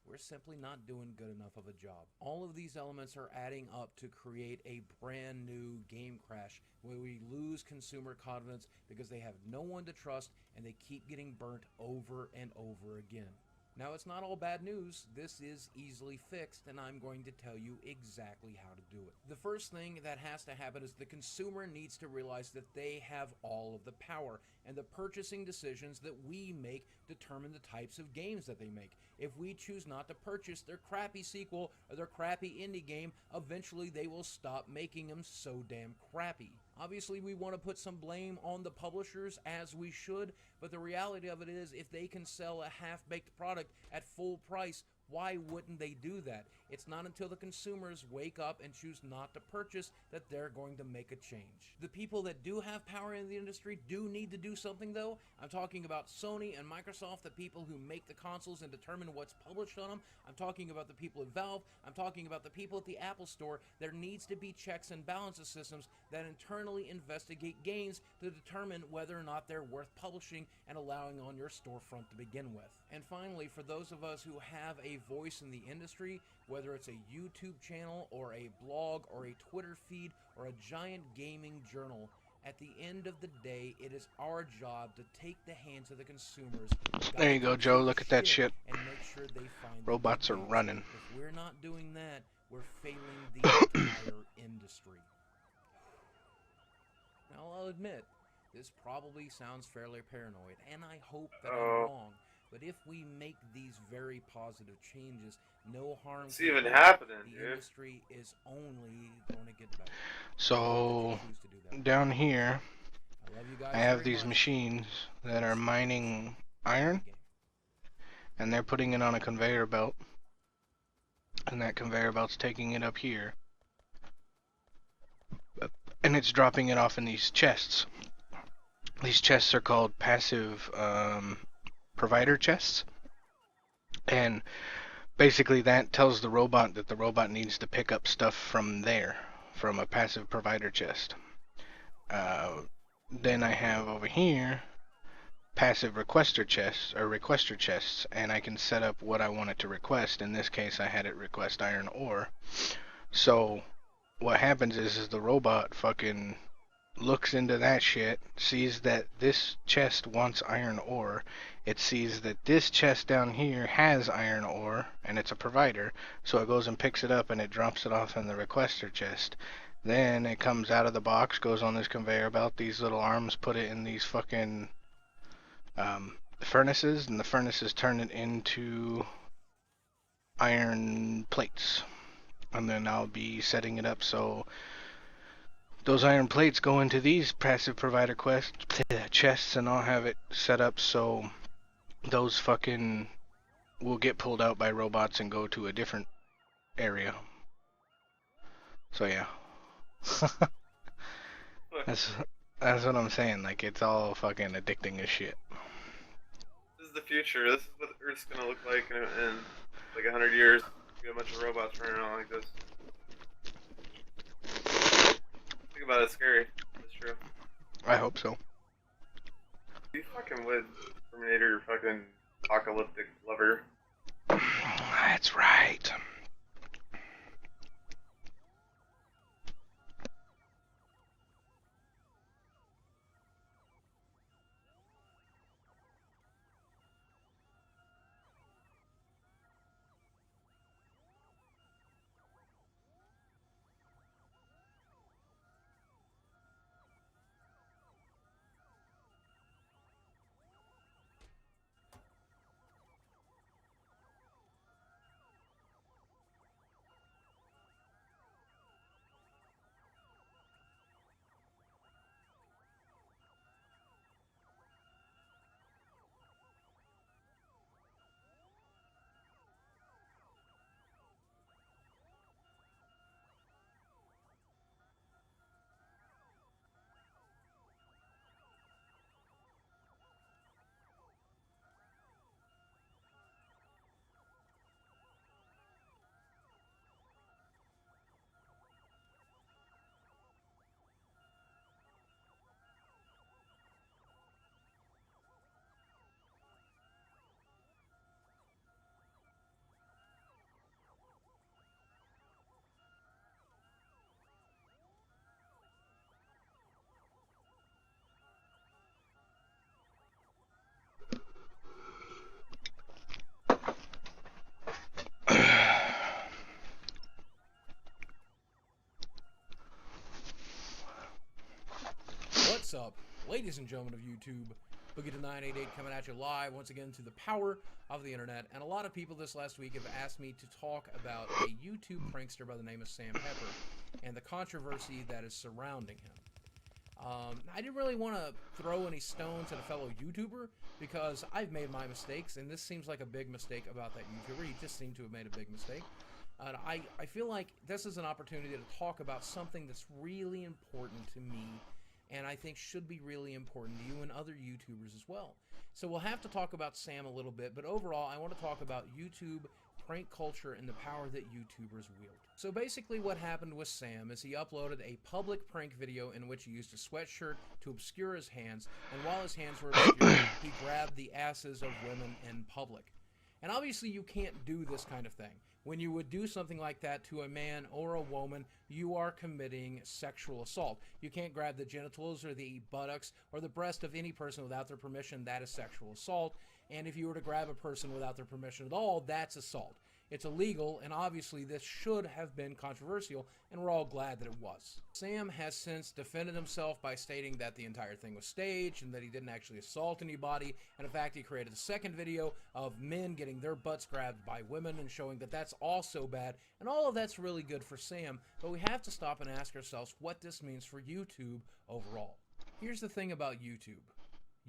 we're simply not doing good enough of a job. All of these elements are adding up to create a brand new game crash where we lose consumer confidence because they have no one to trust and they keep getting burnt over and over again. Now, it's not all bad news. This is easily fixed, and I'm going to tell you exactly how to do it. The first thing that has to happen is the consumer needs to realize that they have all of the power, and the purchasing decisions that we make determine the types of games that they make. If we choose not to purchase their crappy sequel or their crappy indie game, eventually they will stop making them so damn crappy. Obviously, we want to put some blame on the publishers, as we should, but the reality of it is, if they can sell a half-baked product at full price, why wouldn't they do that? It's not until the consumers wake up and choose not to purchase that they're going to make a change. The people that do have power in the industry do need to do something, though. I'm talking about Sony and Microsoft, the people who make the consoles and determine what's published on them. I'm talking about the people at Valve. I'm talking about the people at the Apple Store. There needs to be checks and balances systems that internally investigate games to determine whether or not they're worth publishing and allowing on your storefront to begin with. And finally, for those of us who have a voice in the industry, whether it's a YouTube channel or a blog or a Twitter feed or a giant gaming journal, at the end of the day, it is our job to take the hands of the consumers. There you go, Joe. Look at that shit. And make sure they find Robots are running. If we're not doing that, we're failing the entire industry. Now, I'll admit, this probably sounds fairly paranoid, and I hope that I'm wrong. But if we make these very positive changes, no harm. It's even happening, the dude. industry is only going to get better. So down here, I have these machines that are mining iron, and they're putting it on a conveyor belt, and that conveyor belt's taking it up here, and it's dropping it off in these chests. These chests are called passive provider chests, and basically that tells the robot that the robot needs to pick up stuff from there, from a passive provider chest. Then I have over here passive requester chests, and I can set up what I want it to request. In this case, I had it request iron ore. So what happens is the robot fucking looks into that shit, sees that this chest wants iron ore, it sees that this chest down here has iron ore, and it's a provider, so it goes and picks it up and it drops it off in the requester chest. Then it comes out of the box, goes on this conveyor belt, these little arms put it in these fucking furnaces, and the furnaces turn it into iron plates. And then I'll be setting it up so those iron plates go into these passive provider chests, and I'll have it set up so those fucking will get pulled out by robots and go to a different area. So yeah. That's what I'm saying. Like, it's all fucking addicting as shit. This is the future. This is what Earth's gonna look like in like 100 years. We got a bunch of robots running around like this. Think about it, it's scary. It's true. I hope so. You fucking with Terminator, fucking apocalyptic lover. That's right. Ladies and gentlemen of YouTube, Boogie to 988 coming at you live once again through the power of the internet. And a lot of people this last week have asked me to talk about a YouTube prankster by the name of Sam Pepper and the controversy that is surrounding him. I didn't really want to throw any stones at a fellow YouTuber because I've made my mistakes, and this seems like a big mistake about that YouTuber. He just seemed to have made a big mistake. And I feel like this is an opportunity to talk about something that's really important to me, and I think should be really important to you and other YouTubers as well. So we'll have to talk about Sam a little bit, but overall I want to talk about YouTube prank culture and the power that YouTubers wield. So basically what happened with Sam is he uploaded a public prank video in which he used a sweatshirt to obscure his hands, and while his hands were obscured, he grabbed the asses of women in public. And obviously you can't do this kind of thing. When you would do something like that to a man or a woman, you are committing sexual assault. You can't grab the genitals or the buttocks or the breast of any person without their permission. That is sexual assault. And if you were to grab a person without their permission at all, that's assault. It's illegal, and obviously this should have been controversial, and we're all glad that it was. Sam has since defended himself by stating that the entire thing was staged and that he didn't actually assault anybody, and in fact he created a second video of men getting their butts grabbed by women and showing that that's also bad, and all of that's really good for Sam, but we have to stop and ask ourselves what this means for YouTube overall. Here's the thing about YouTube.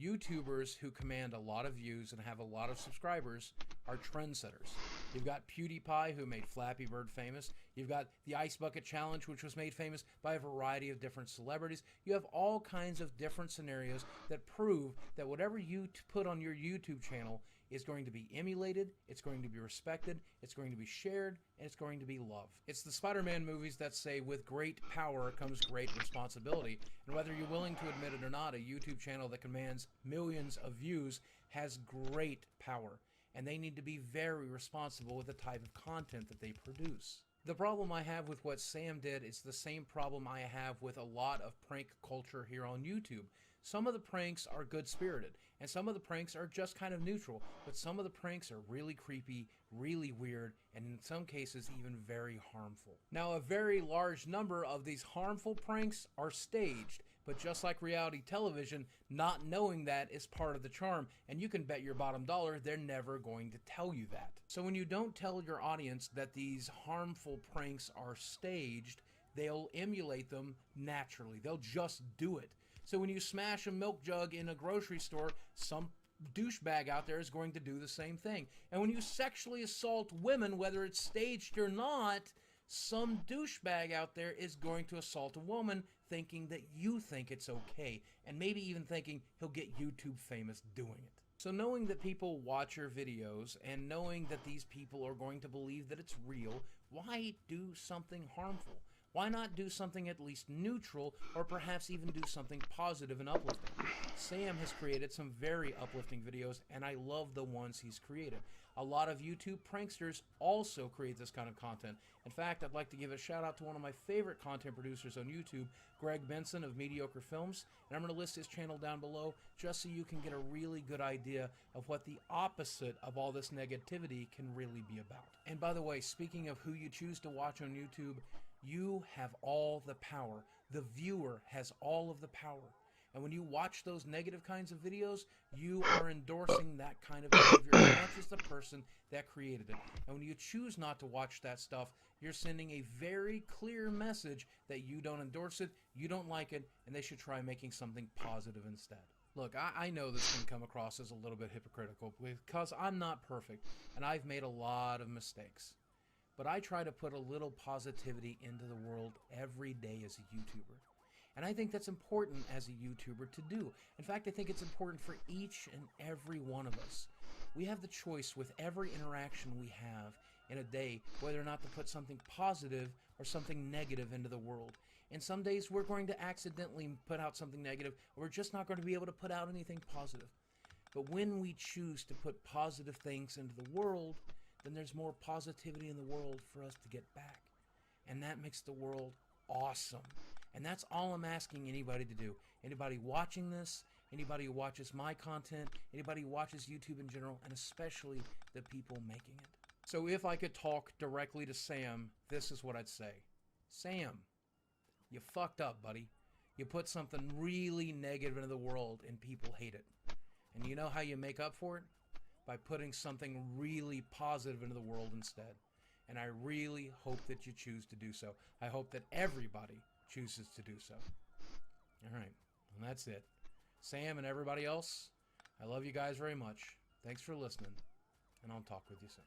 YouTubers who command a lot of views and have a lot of subscribers are trendsetters. You've got PewDiePie, who made Flappy Bird famous. You've got the Ice Bucket Challenge, which was made famous by a variety of different celebrities. You have all kinds of different scenarios that prove that whatever you put on your YouTube channel is going to be emulated, it's going to be respected, it's going to be shared, and it's going to be loved. It's the Spider-Man movies that say, with great power comes great responsibility. And whether you're willing to admit it or not, a YouTube channel that commands millions of views has great power. And they need to be very responsible with the type of content that they produce. The problem I have with what Sam did is the same problem I have with a lot of prank culture here on YouTube. Some of the pranks are good-spirited, and some of the pranks are just kind of neutral, but some of the pranks are really creepy, really weird, and in some cases even very harmful. Now, a very large number of these harmful pranks are staged, but just like reality television, not knowing that is part of the charm, and you can bet your bottom dollar they're never going to tell you that. So when you don't tell your audience that these harmful pranks are staged, they'll emulate them naturally. They'll just do it. So when you smash a milk jug in a grocery store, some douchebag out there is going to do the same thing. And when you sexually assault women, whether it's staged or not, some douchebag out there is going to assault a woman thinking that you think it's okay, and maybe even thinking he'll get YouTube famous doing it. So knowing that people watch your videos and knowing that these people are going to believe that it's real, why do something harmful? Why not do something at least neutral, or perhaps even do something positive and uplifting? Sam has created some very uplifting videos, and I love the ones he's created. A lot of YouTube pranksters also create this kind of content. In fact, I'd like to give a shout out to one of my favorite content producers on YouTube, Greg Benson of Mediocre Films, and I'm going to list his channel down below just so you can get a really good idea of what the opposite of all this negativity can really be about. And by the way, speaking of who you choose to watch on YouTube, you have all the power. The viewer has all of the power. And when you watch those negative kinds of videos, you are endorsing that kind of behavior as much as the person that created it. And when you choose not to watch that stuff, you're sending a very clear message that you don't endorse it, you don't like it, and they should try making something positive instead. Look, I know this can come across as a little bit hypocritical because I'm not perfect, and I've made a lot of mistakes. But I try to put a little positivity into the world every day as a YouTuber. And I think that's important as a YouTuber to do. In fact, I think it's important for each and every one of us. We have the choice with every interaction we have in a day whether or not to put something positive or something negative into the world. And some days we're going to accidentally put out something negative, or we're just not going to be able to put out anything positive. But when we choose to put positive things into the world, then there's more positivity in the world for us to get back. And that makes the world awesome. And that's all I'm asking anybody to do. Anybody watching this, anybody who watches my content, anybody who watches YouTube in general, and especially the people making it. So if I could talk directly to Sam, this is what I'd say. Sam, you fucked up, buddy. You put something really negative into the world and people hate it. And you know how you make up for it? By putting something really positive into the world instead. And I really hope that you choose to do so. I hope that everybody chooses to do so. All right. And that's it. Sam and everybody else, I love you guys very much. Thanks for listening. And I'll talk with you soon.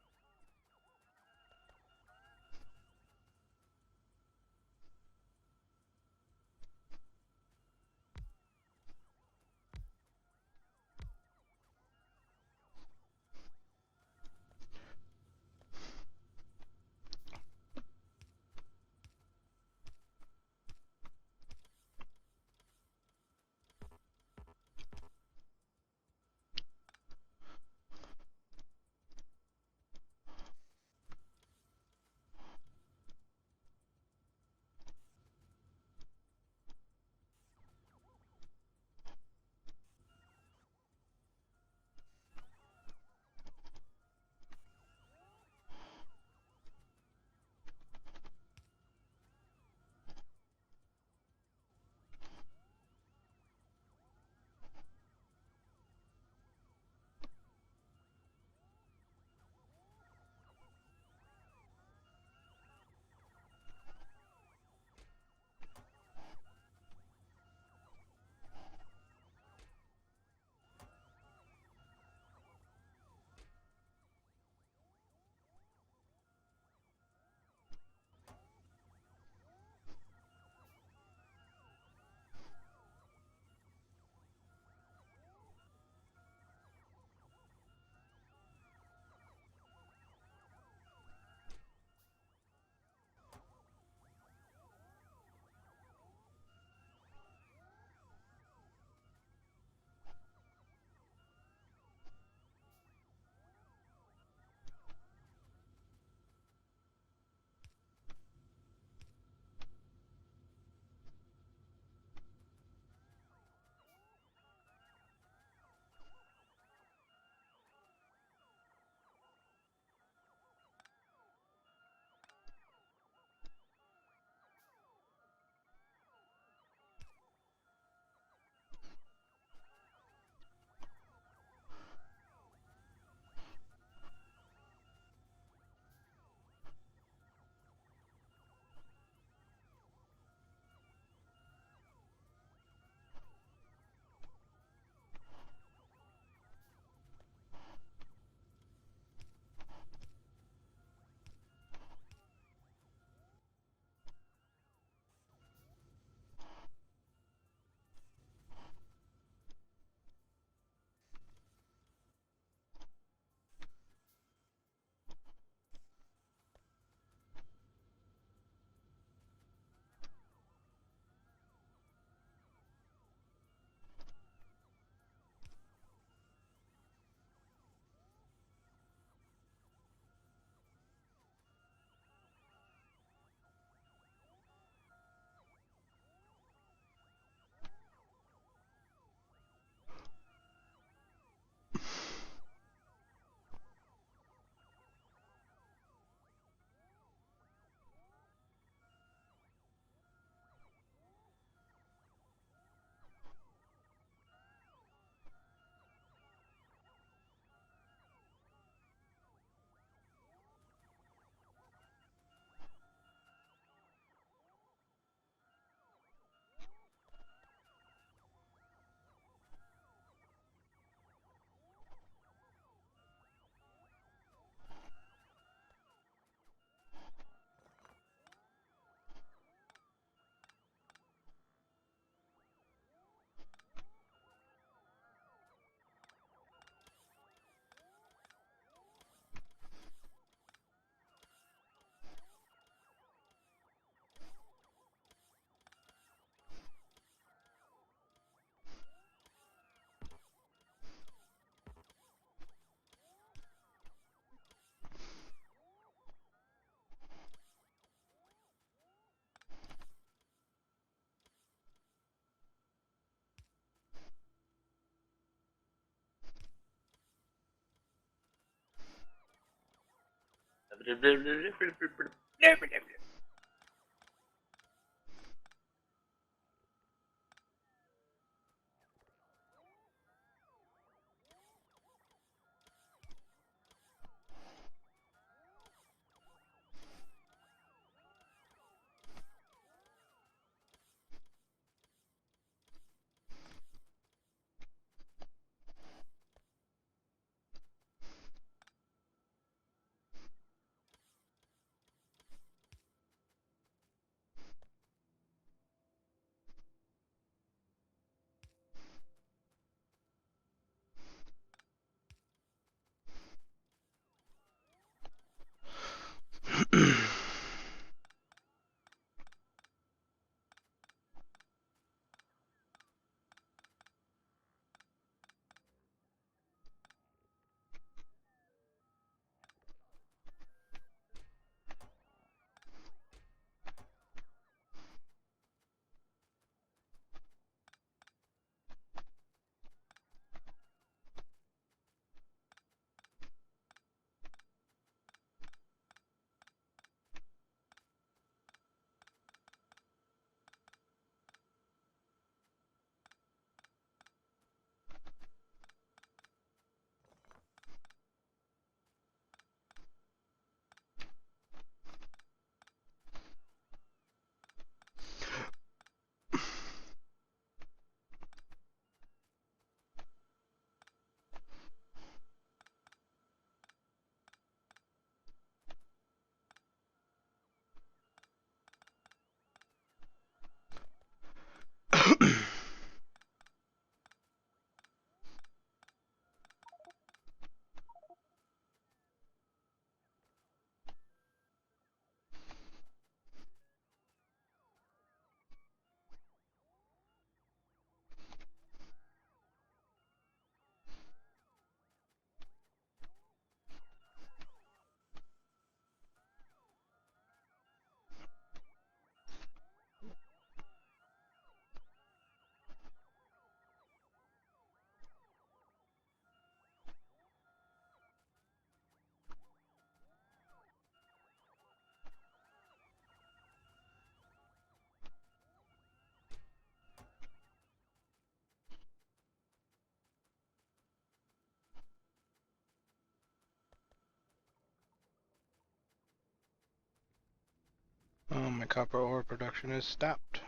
Oh, my copper ore production is stopped.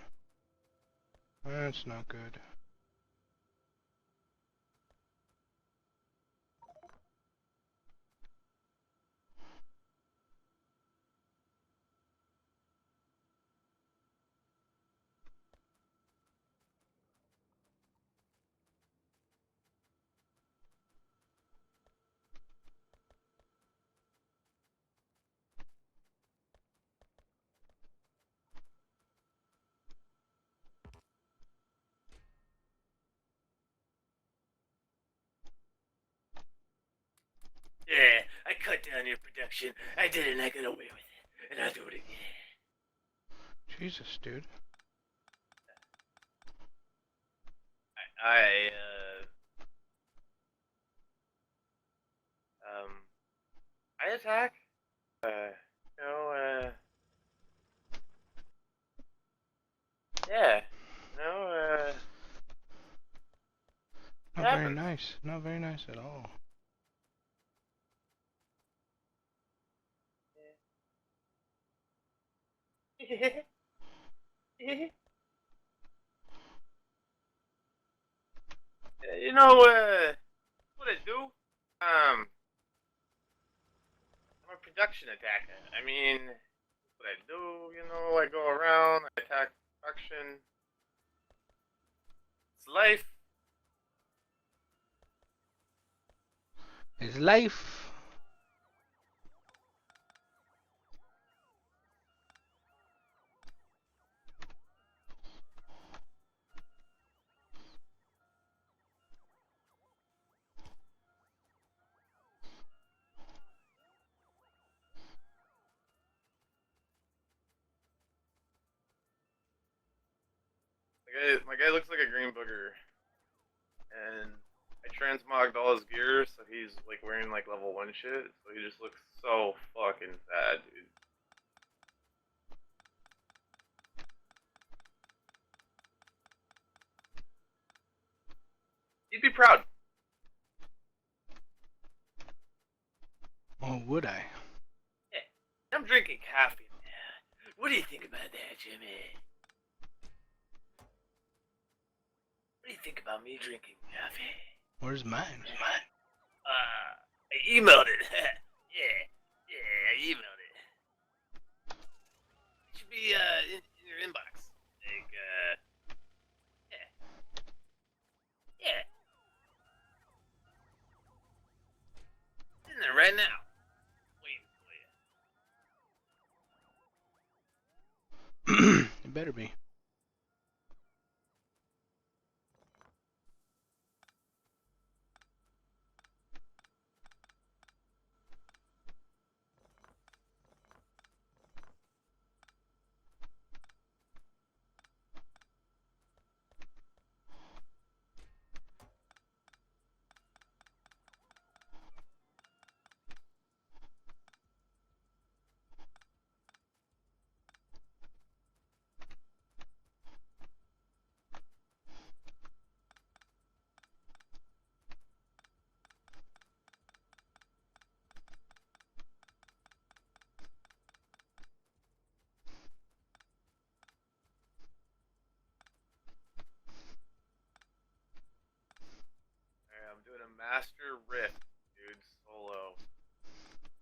That's not good. Yeah, I cut down your production. I did it and I got away with it. And I'll do it again. Jesus, dude. I I attack. You know, yeah. You know, it Not very happens. nice. Not very nice at all. You know, what I do? I'm a production attacker. I mean, what I do, you know, I go around, I attack production. It's life. It's life. My guy looks like a green booger, and I transmogged all his gear, so he's like wearing like level 1 shit, so he just looks so fucking sad, dude. He'd be proud. Or would I? Yeah, I'm drinking coffee now. What do you think about that, Jimmy? What do you think about me drinking coffee? Where's mine? I emailed it. yeah, I emailed it. It should be in your inbox. Like, yeah. It's in there right now. Waiting for you. better be. Alright, I'm doing a master riff, dude, solo.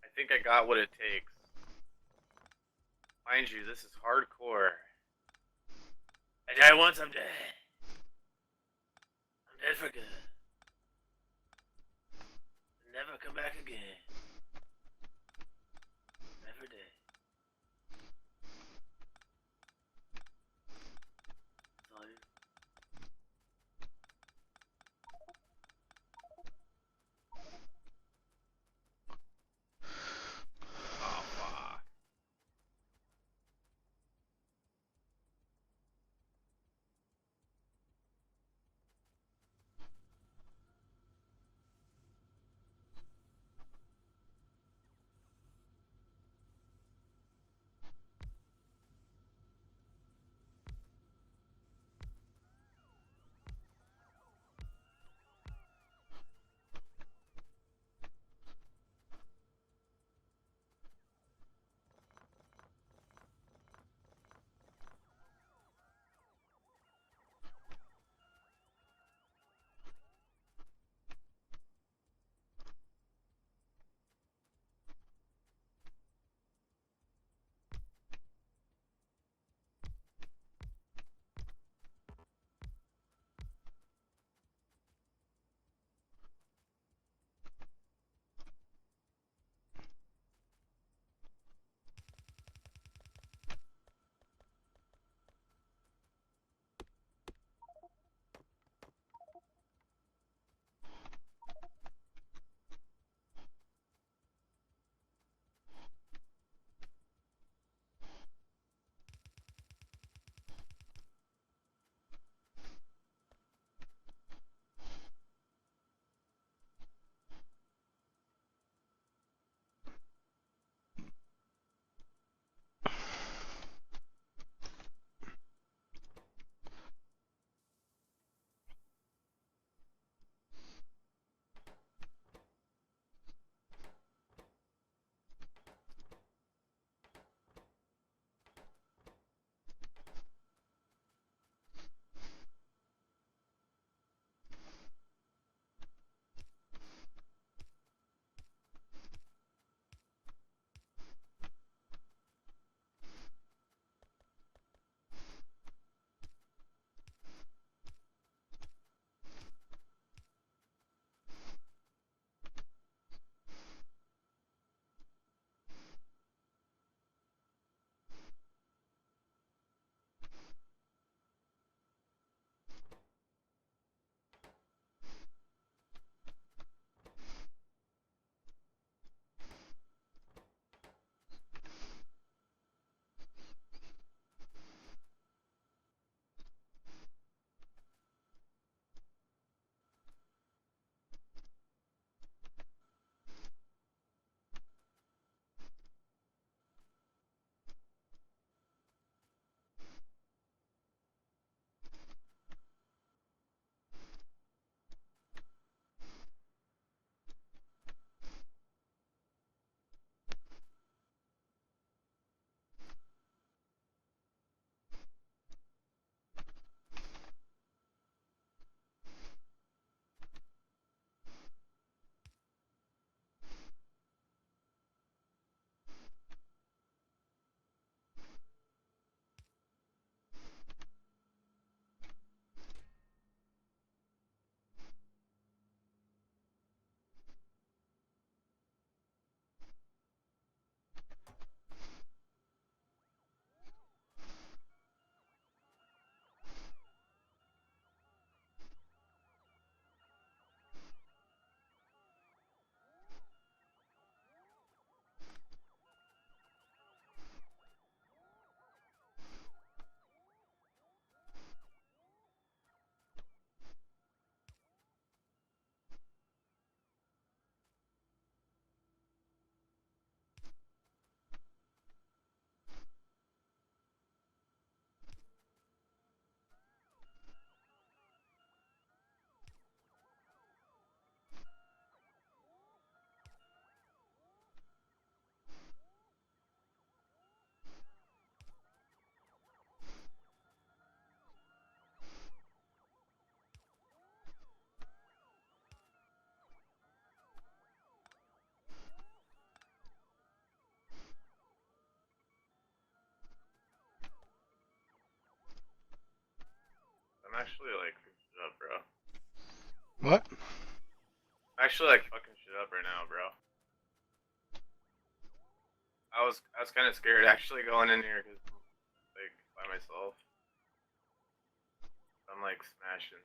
I think I got what it takes. Mind you, this is hardcore. I die once, I'm dead. I'm dead for good. Never come back again. Never dead. That's all you. Oh, fuck. actually like fucking shit up, bro. What? I'm actually like fucking shit up right now, bro. I was kind of scared actually going in here because like by myself. I'm like smashing.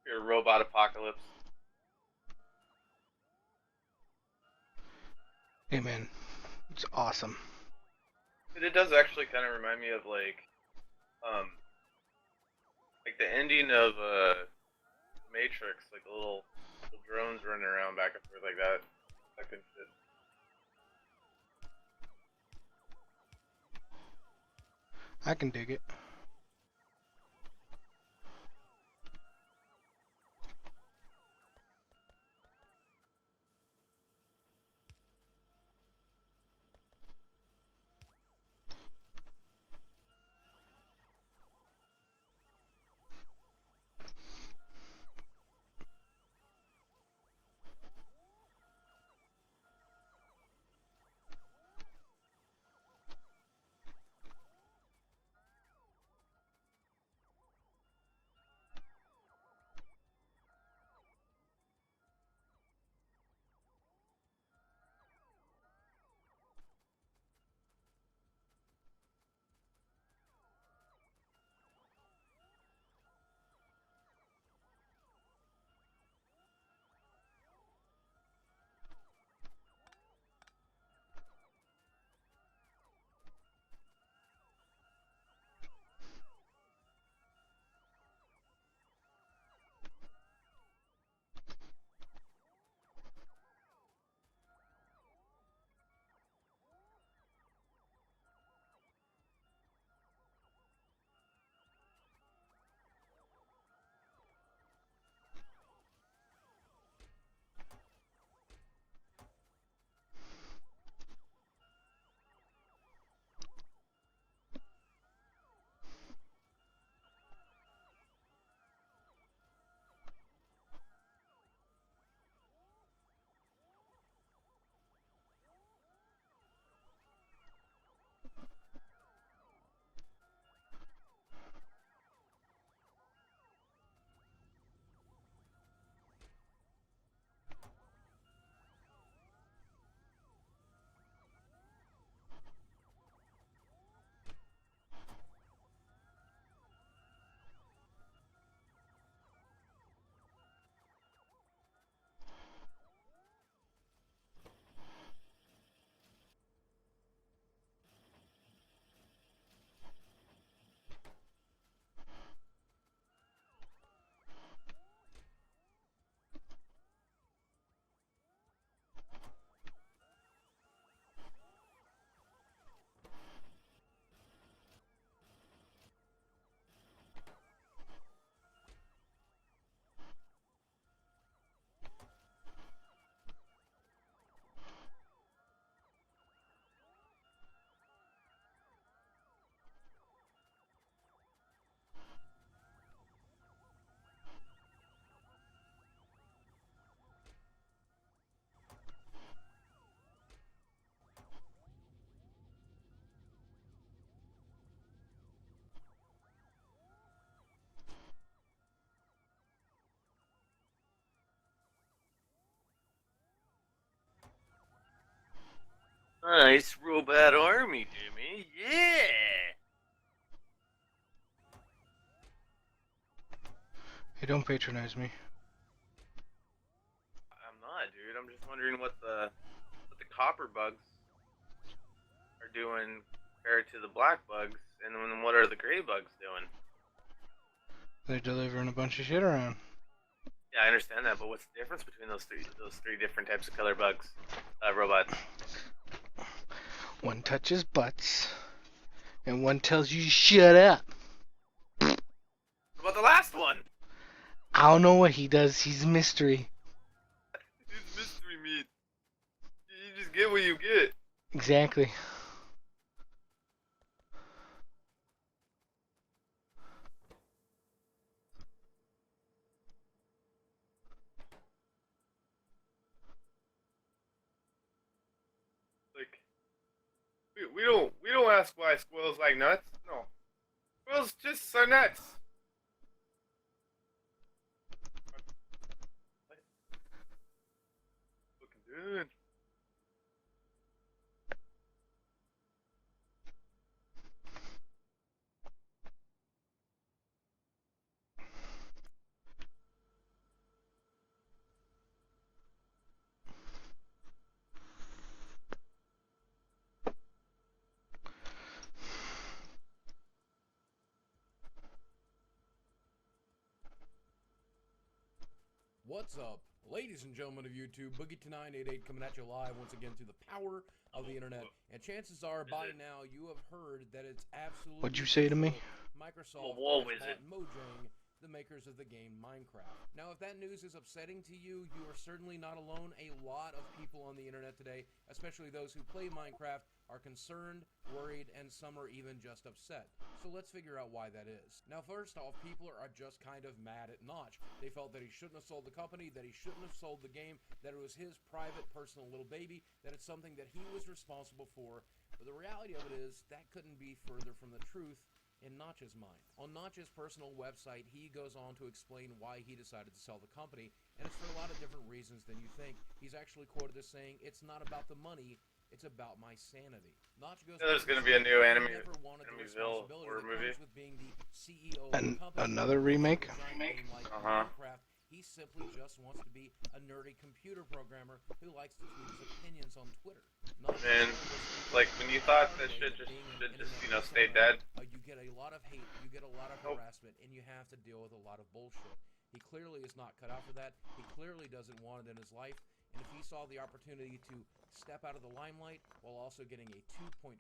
Your robot apocalypse. Hey man, it's awesome. It does actually kind of remind me of um, like the ending of Matrix, like little drones running around back and forth like that. That kind of shit. I can dig it. Nice robot army, Jimmy. Yeah. Hey, don't patronize me. I'm not, dude. I'm just wondering what the copper bugs are doing compared to the black bugs, and then what are the gray bugs doing? They're delivering a bunch of shit around. Yeah, I understand that, but what's the difference between those three different types of color bugs, robots? One touches butts, and one tells you to shut up. What about the last one? I don't know what he does. He's a mystery. It's mystery meat. You just get what you get. Exactly. Like we don't ask why squirrels like nuts. No, squirrels just are nuts. Looking good. What's up, ladies and gentlemen of YouTube? Boogie2988 coming at you live once again through the power of the internet. And chances are by now you have heard that it's absolutely What'd you say to me? Microsoft wall has wizard. bought Mojang, the makers of the game Minecraft. Now, if that news is upsetting to you, you are certainly not alone. A lot of people on the internet today, especially those who play Minecraft, are concerned, worried, and some are even just upset. So let's figure out why that is. Now, first off, people are just kind of mad at Notch. They felt that he shouldn't have sold the company, that he shouldn't have sold the game, that it was his private, personal little baby, that it's something that he was responsible for. But the reality of it is, that couldn't be further from the truth in Notch's mind. On Notch's personal website, he goes on to explain why he decided to sell the company, and it's for a lot of different reasons than you think. He's actually quoted as saying, "It's not about the money, it's about my sanity." Notch goes There's on to going to be a say new he never wanted the Enemyville responsibility horror that movie. comes with being the CEO of the company. Another remake? Like Minecraft. He simply just wants to be a nerdy computer programmer who likes to tweet his opinions on Twitter. And like when you thought that shit should just stay dead. You get a lot of hate, you get a lot of harassment, and you have to deal with a lot of bullshit. He clearly is not cut out for that. He clearly doesn't want it in his life. And if he saw the opportunity to step out of the limelight while also getting a $2.5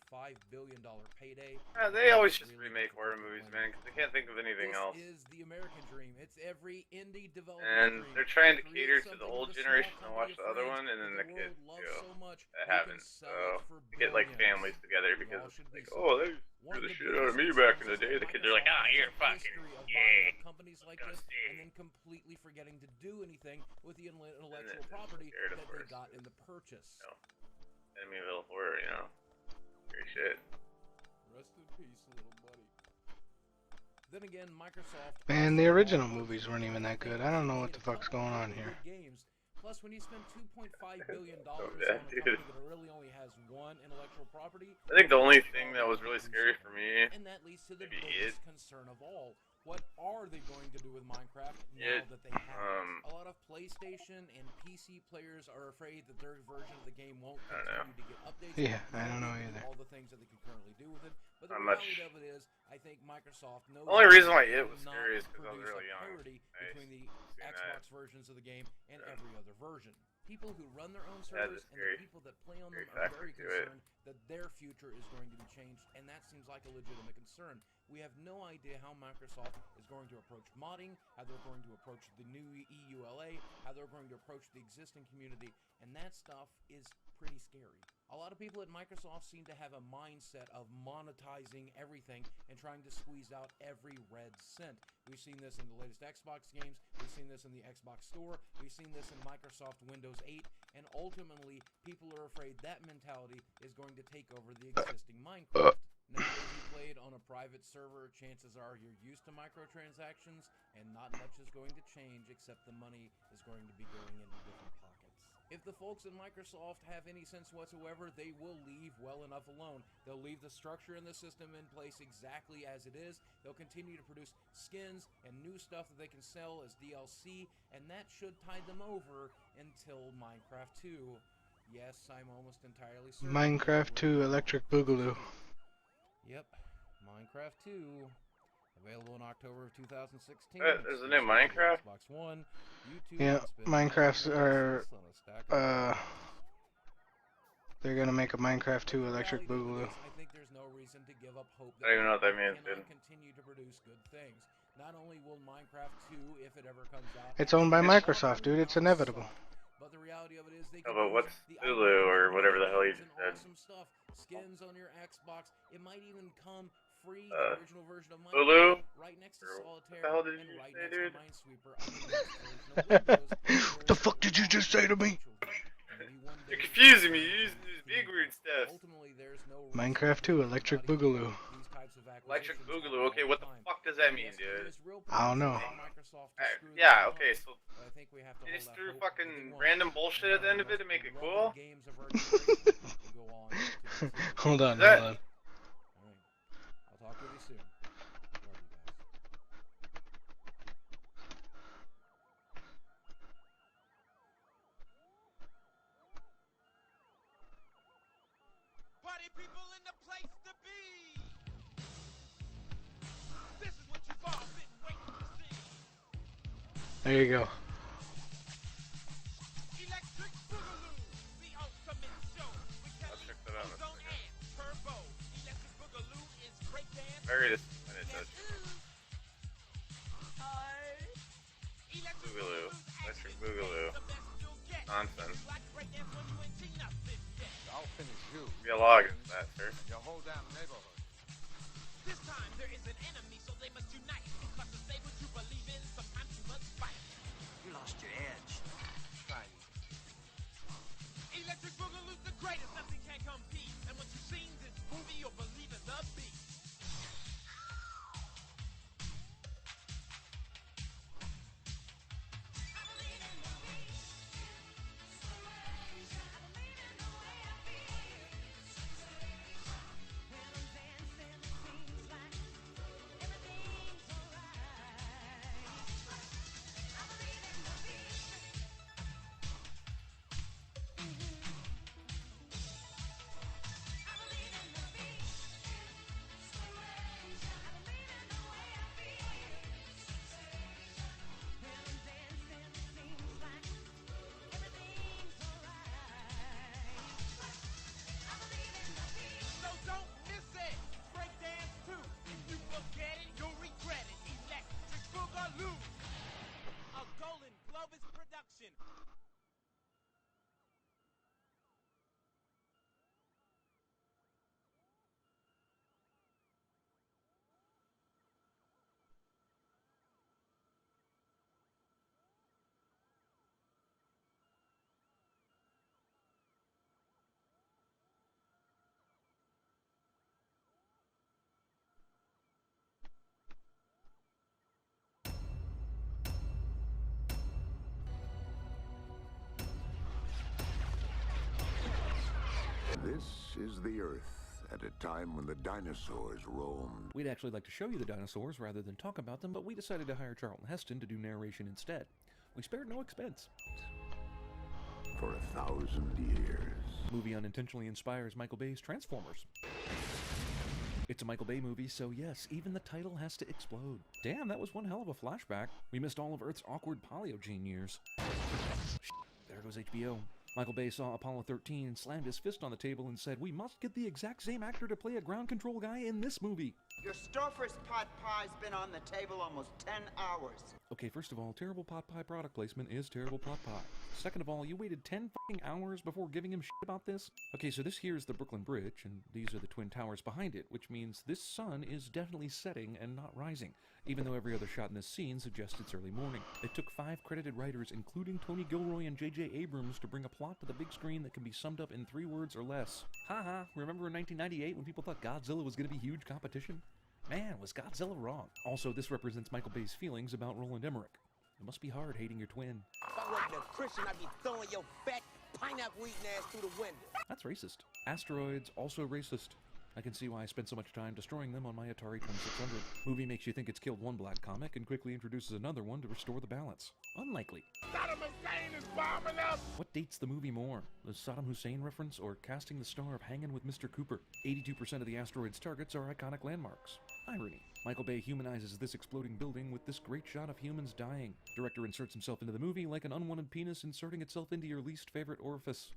billion payday... Yeah, they always just remake horror movies, man, because they can't think of anything else. This is the American dream. It's every indie developer And dream. they're trying to Create cater to the something old with a generation small and watch company the of other friends one, and then that the kids, world loves so much, that they happens. can sell So it for you get like billions. families together You because all should it's be like, so oh, they One threw of the the shit out of biggest me back in concerns the day. is The that kids are like, Microsoft ah, you're has a fucking, history of buying yeah. up companies like Go this see. and then completely forgetting to do anything with the intellectual then property scared, of that they course. got in the purchase. No. Enemyville horror, Great shit. Rest in peace, little buddy. Then again, Microsoft... Man, the original movies weren't even that good. I don't know what the fuck's going on here. Games. Plus, when you spend $2.5 billion on a bad, company dude. that really only has one intellectual property... I think the only thing that was really scary for me, And that leads to the maybe biggest concern of all. What are they going to do with Minecraft now that they have it? A lot of PlayStation and PC players are afraid that their version of the game won't continue to get updates. Yeah, I don't know either. All the things that they can currently do with it. But the Not reality much. of it is, I think Microsoft knows... The only reason why it they was cannot scary is because I was produce really a young. parity I between the seen Xbox that. versions of the game and Yeah. every other version. People who run their own Yeah, servers that's and scary. the people that play on them Scary are factor very to it. concerned that their future is going to be changed, and that seems like a legitimate concern. We have no idea how Microsoft is going to approach modding, how they're going to approach the new EULA, how they're going to approach the existing community, and that stuff is pretty scary. A lot of people at Microsoft seem to have a mindset of monetizing everything and trying to squeeze out every red cent. We've seen this in the latest Xbox games, we've seen this in the Xbox Store, we've seen this in Microsoft Windows 8, and ultimately, people are afraid that mentality is going to take over the existing Minecraft. Now, if you played on a private server, chances are you're used to microtransactions, and not much is going to change except the money is going to be going into different pockets. If the folks in Microsoft have any sense whatsoever, they will leave well enough alone. They'll leave the structure in the system in place exactly as it is. They'll continue to produce skins and new stuff that they can sell as DLC, and that should tide them over until Minecraft 2. Yes, I'm almost entirely certain. Minecraft 2 Electric Boogaloo. Yep, Minecraft 2. Available in October of 2016. Is the name Minecraft? Xbox One, YouTube, Yeah, and spend Minecraft's $9 are, on a stack of they're gonna make a Minecraft 2 The Electric reality of it Boogaloo. is, I think there's no reason to give up hope I don't even know what that Minecraft means, cannot dude. continue to produce good things. Not only will Minecraft 2, if it ever comes out, It's owned by actually Microsoft, dude. It's not inevitable. suck. But the reality of it is they Oh, can but use what's the Hulu iconic or whatever the hell you games just and said? awesome stuff. Skins on your Xbox. It might even come free, Uh, the original version of Hulu? Minecraft, right next to Or Solitaire, what the hell did and you right say, next dude? to Minesweeper on the next version of Windows. What the fuck did you just say to me? You're confusing me. You're using these big weird stuff. Ultimately, there's no Minecraft 2 Electric Boogaloo. these types of Electric acquisitions Boogaloo. happen Okay, all what the time. fuck does that mean, Yes, there dude? is real I don't know. potential for Microsoft to screw Yeah, them up, okay, so but I think we have to they hold just out threw hope that they fucking won't. random bullshit at the end of it to make it cool? Games of our generation will go on to continue. Hold on, That- hold on. All right. I'll talk with you soon. Love you guys. Party people in the place to be. This is what you've all been waiting to see. There you go. Electric Boogaloo, the ultimate show. With I'll Kelly, check that out in a Ozone, second. and Turbo. Electric Boogaloo is breakdance. Very disappointed, Dutch. Electric Boogaloo. Boogaloo's Electric action Boogaloo. is the best you'll get. Nonsense. If you like breakdance when you ain't seen nothing yet. I'll finish you. Be a log in that, sir. And your whole damn neighborhood. This time there is an enemy, so they must unite. Because to say what you believe in, sometimes you must fight. You lost your edge. Try it. Electric Boogaloo's the greatest, nothing can compete. And once you've seen this movie, you'll believe in the beat. So don't miss it. Breakdance 2. If you forget it, you'll regret it. Electric Boogaloo. A Golden Globus production. This is the Earth at a time when the dinosaurs roamed. We'd actually like to show you the dinosaurs rather than talk about them, but we decided to hire Charlton Heston to do narration instead. We spared no expense. For 1,000 years. Movie unintentionally inspires Michael Bay's Transformers. It's a Michael Bay movie, so yes, even the title has to explode. Damn, that was one hell of a flashback. We missed all of Earth's awkward Paleogene years. There goes HBO. Michael Bay saw Apollo 13 and slammed his fist on the table and said, "We must get the exact same actor to play a ground control guy in this movie." Your Stouffer's pot pie's been on the table almost 10 hours. Okay, first of all, terrible pot pie product placement is terrible pot pie. Second of all, you waited 10 fucking hours before giving him shit about this? Okay, so this here is the Brooklyn Bridge, and these are the Twin Towers behind it, which means this sun is definitely setting and not rising, even though every other shot in this scene suggests it's early morning. It took 5 credited writers, including Tony Gilroy and J.J. Abrams, to bring a plot to the big screen that can be summed up in 3 words or less. Haha, remember in 1998 when people thought Godzilla was going to be huge competition? Man, was Godzilla wrong. Also, this represents Michael Bay's feelings about Roland Emmerich. It must be hard hating your twin. If I wasn't a Christian, I'd be throwing your fat, pineapple eating ass through the window. That's racist. Asteroids, also racist. I can see why I spent so much time destroying them on my Atari 2600. Movie makes you think it's killed one black comic and quickly introduces another one to restore the balance. Unlikely. Saddam Hussein is bombing us! What dates the movie more? The Saddam Hussein reference or casting the star of Hangin' with Mr. Cooper? 82% of the asteroid's targets are iconic landmarks. Irony. Michael Bay humanizes this exploding building with this great shot of humans dying. Director inserts himself into the movie like an unwanted penis inserting itself into your least favorite orifice.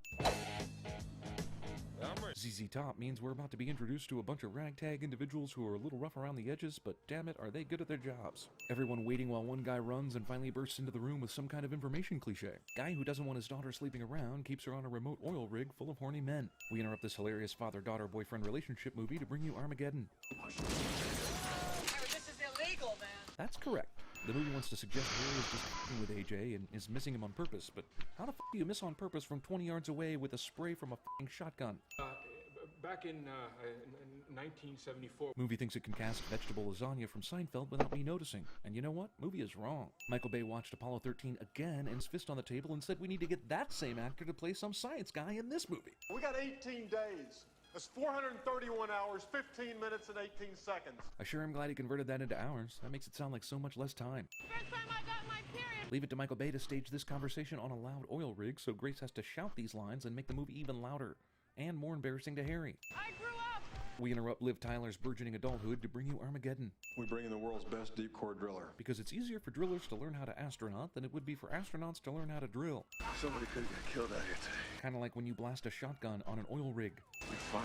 ZZ Top means we're about to be introduced to a bunch of ragtag individuals who are a little rough around the edges, but damn it, are they good at their jobs. Everyone waiting while one guy runs and finally bursts into the room with some kind of information cliche. Guy who doesn't want his daughter sleeping around keeps her on a remote oil rig full of horny men. We interrupt this hilarious father-daughter-boyfriend relationship movie to bring you Armageddon. This is illegal, man. That's correct. The movie wants to suggest Harry is just f***ing with AJ and is missing him on purpose, but how the f*** do you miss on purpose from 20 yards away with a spray from a f***ing shotgun? Back in 1974. Movie thinks it can cast vegetable lasagna from Seinfeld without me noticing. And you know what? Movie is wrong. Michael Bay watched Apollo 13 again and his fist on the table and said we need to get that same actor to play some science guy in this movie. We got 18 days. That's 431 hours, 15 minutes, and 18 seconds. I sure am glad he converted that into hours. That makes it sound like so much less time. First time I got my period. Leave it to Michael Bay to stage this conversation on a loud oil rig so Grace has to shout these lines and make the movie even louder. And more embarrassing to Harry. I grew up. We interrupt Liv Tyler's burgeoning adulthood to bring you Armageddon. We bring in the world's best deep core driller. Because it's easier for drillers to learn how to astronaut than it would be for astronauts to learn how to drill. Somebody could get killed out here today. Kinda like when you blast a shotgun on an oil rig. You're fired.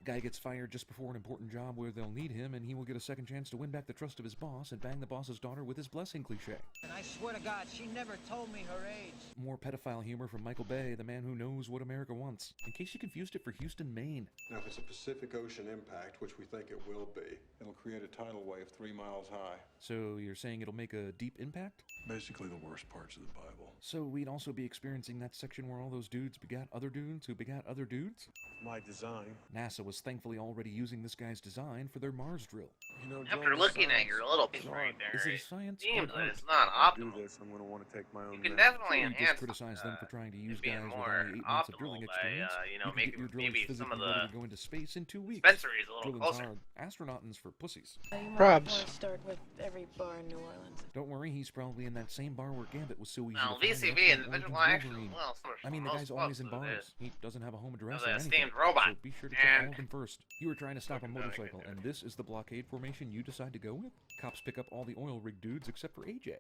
Guy gets fired just before an important job where they'll need him, and he will get a second chance to win back the trust of his boss and bang the boss's daughter with his blessing cliche. And I swear to God, she never told me her age. More pedophile humor from Michael Bay, the man who knows what America wants. In case you confused it for Houston, Maine. Now, if it's a Pacific Ocean impact, which we think it will be, it'll create a tidal wave 3 miles high. So you're saying it'll make a deep impact? Basically the worst parts of the Bible. So we'd also be experiencing that section where all those dudes begat other dudes who begat other dudes? My design. NASA was thankfully already using this guy's design for their Mars drill. You know, After looking at your little piece right there, Is it a it science seems or that art? it's not do optimal. this, I'm going to want to take my own. You can medicine. definitely We just enhance criticize them for trying to use it being guys with more only 8 months of drilling optimal by, experience. you know, You can get making your drillers maybe some physically of ready the to go into space in 2 weeks. dispensaries a little Drilling's closer. hard. Astronautins for pussies. Probs. Start with every bar in New Orleans. Don't worry, he's probably in that same bar where Gambit was so easy Now, to find. VCV and Origins visual action, Wolverine. well, I mean, the guy's always in bars. He doesn't have a home address Of or the anything. esteemed robot. So be sure to check all And- of them first. You were trying to stop a Fucking nothing motorcycle, to do. and this is the blockade formation you decide to go with? Cops pick up all the oil rig dudes except for AJ.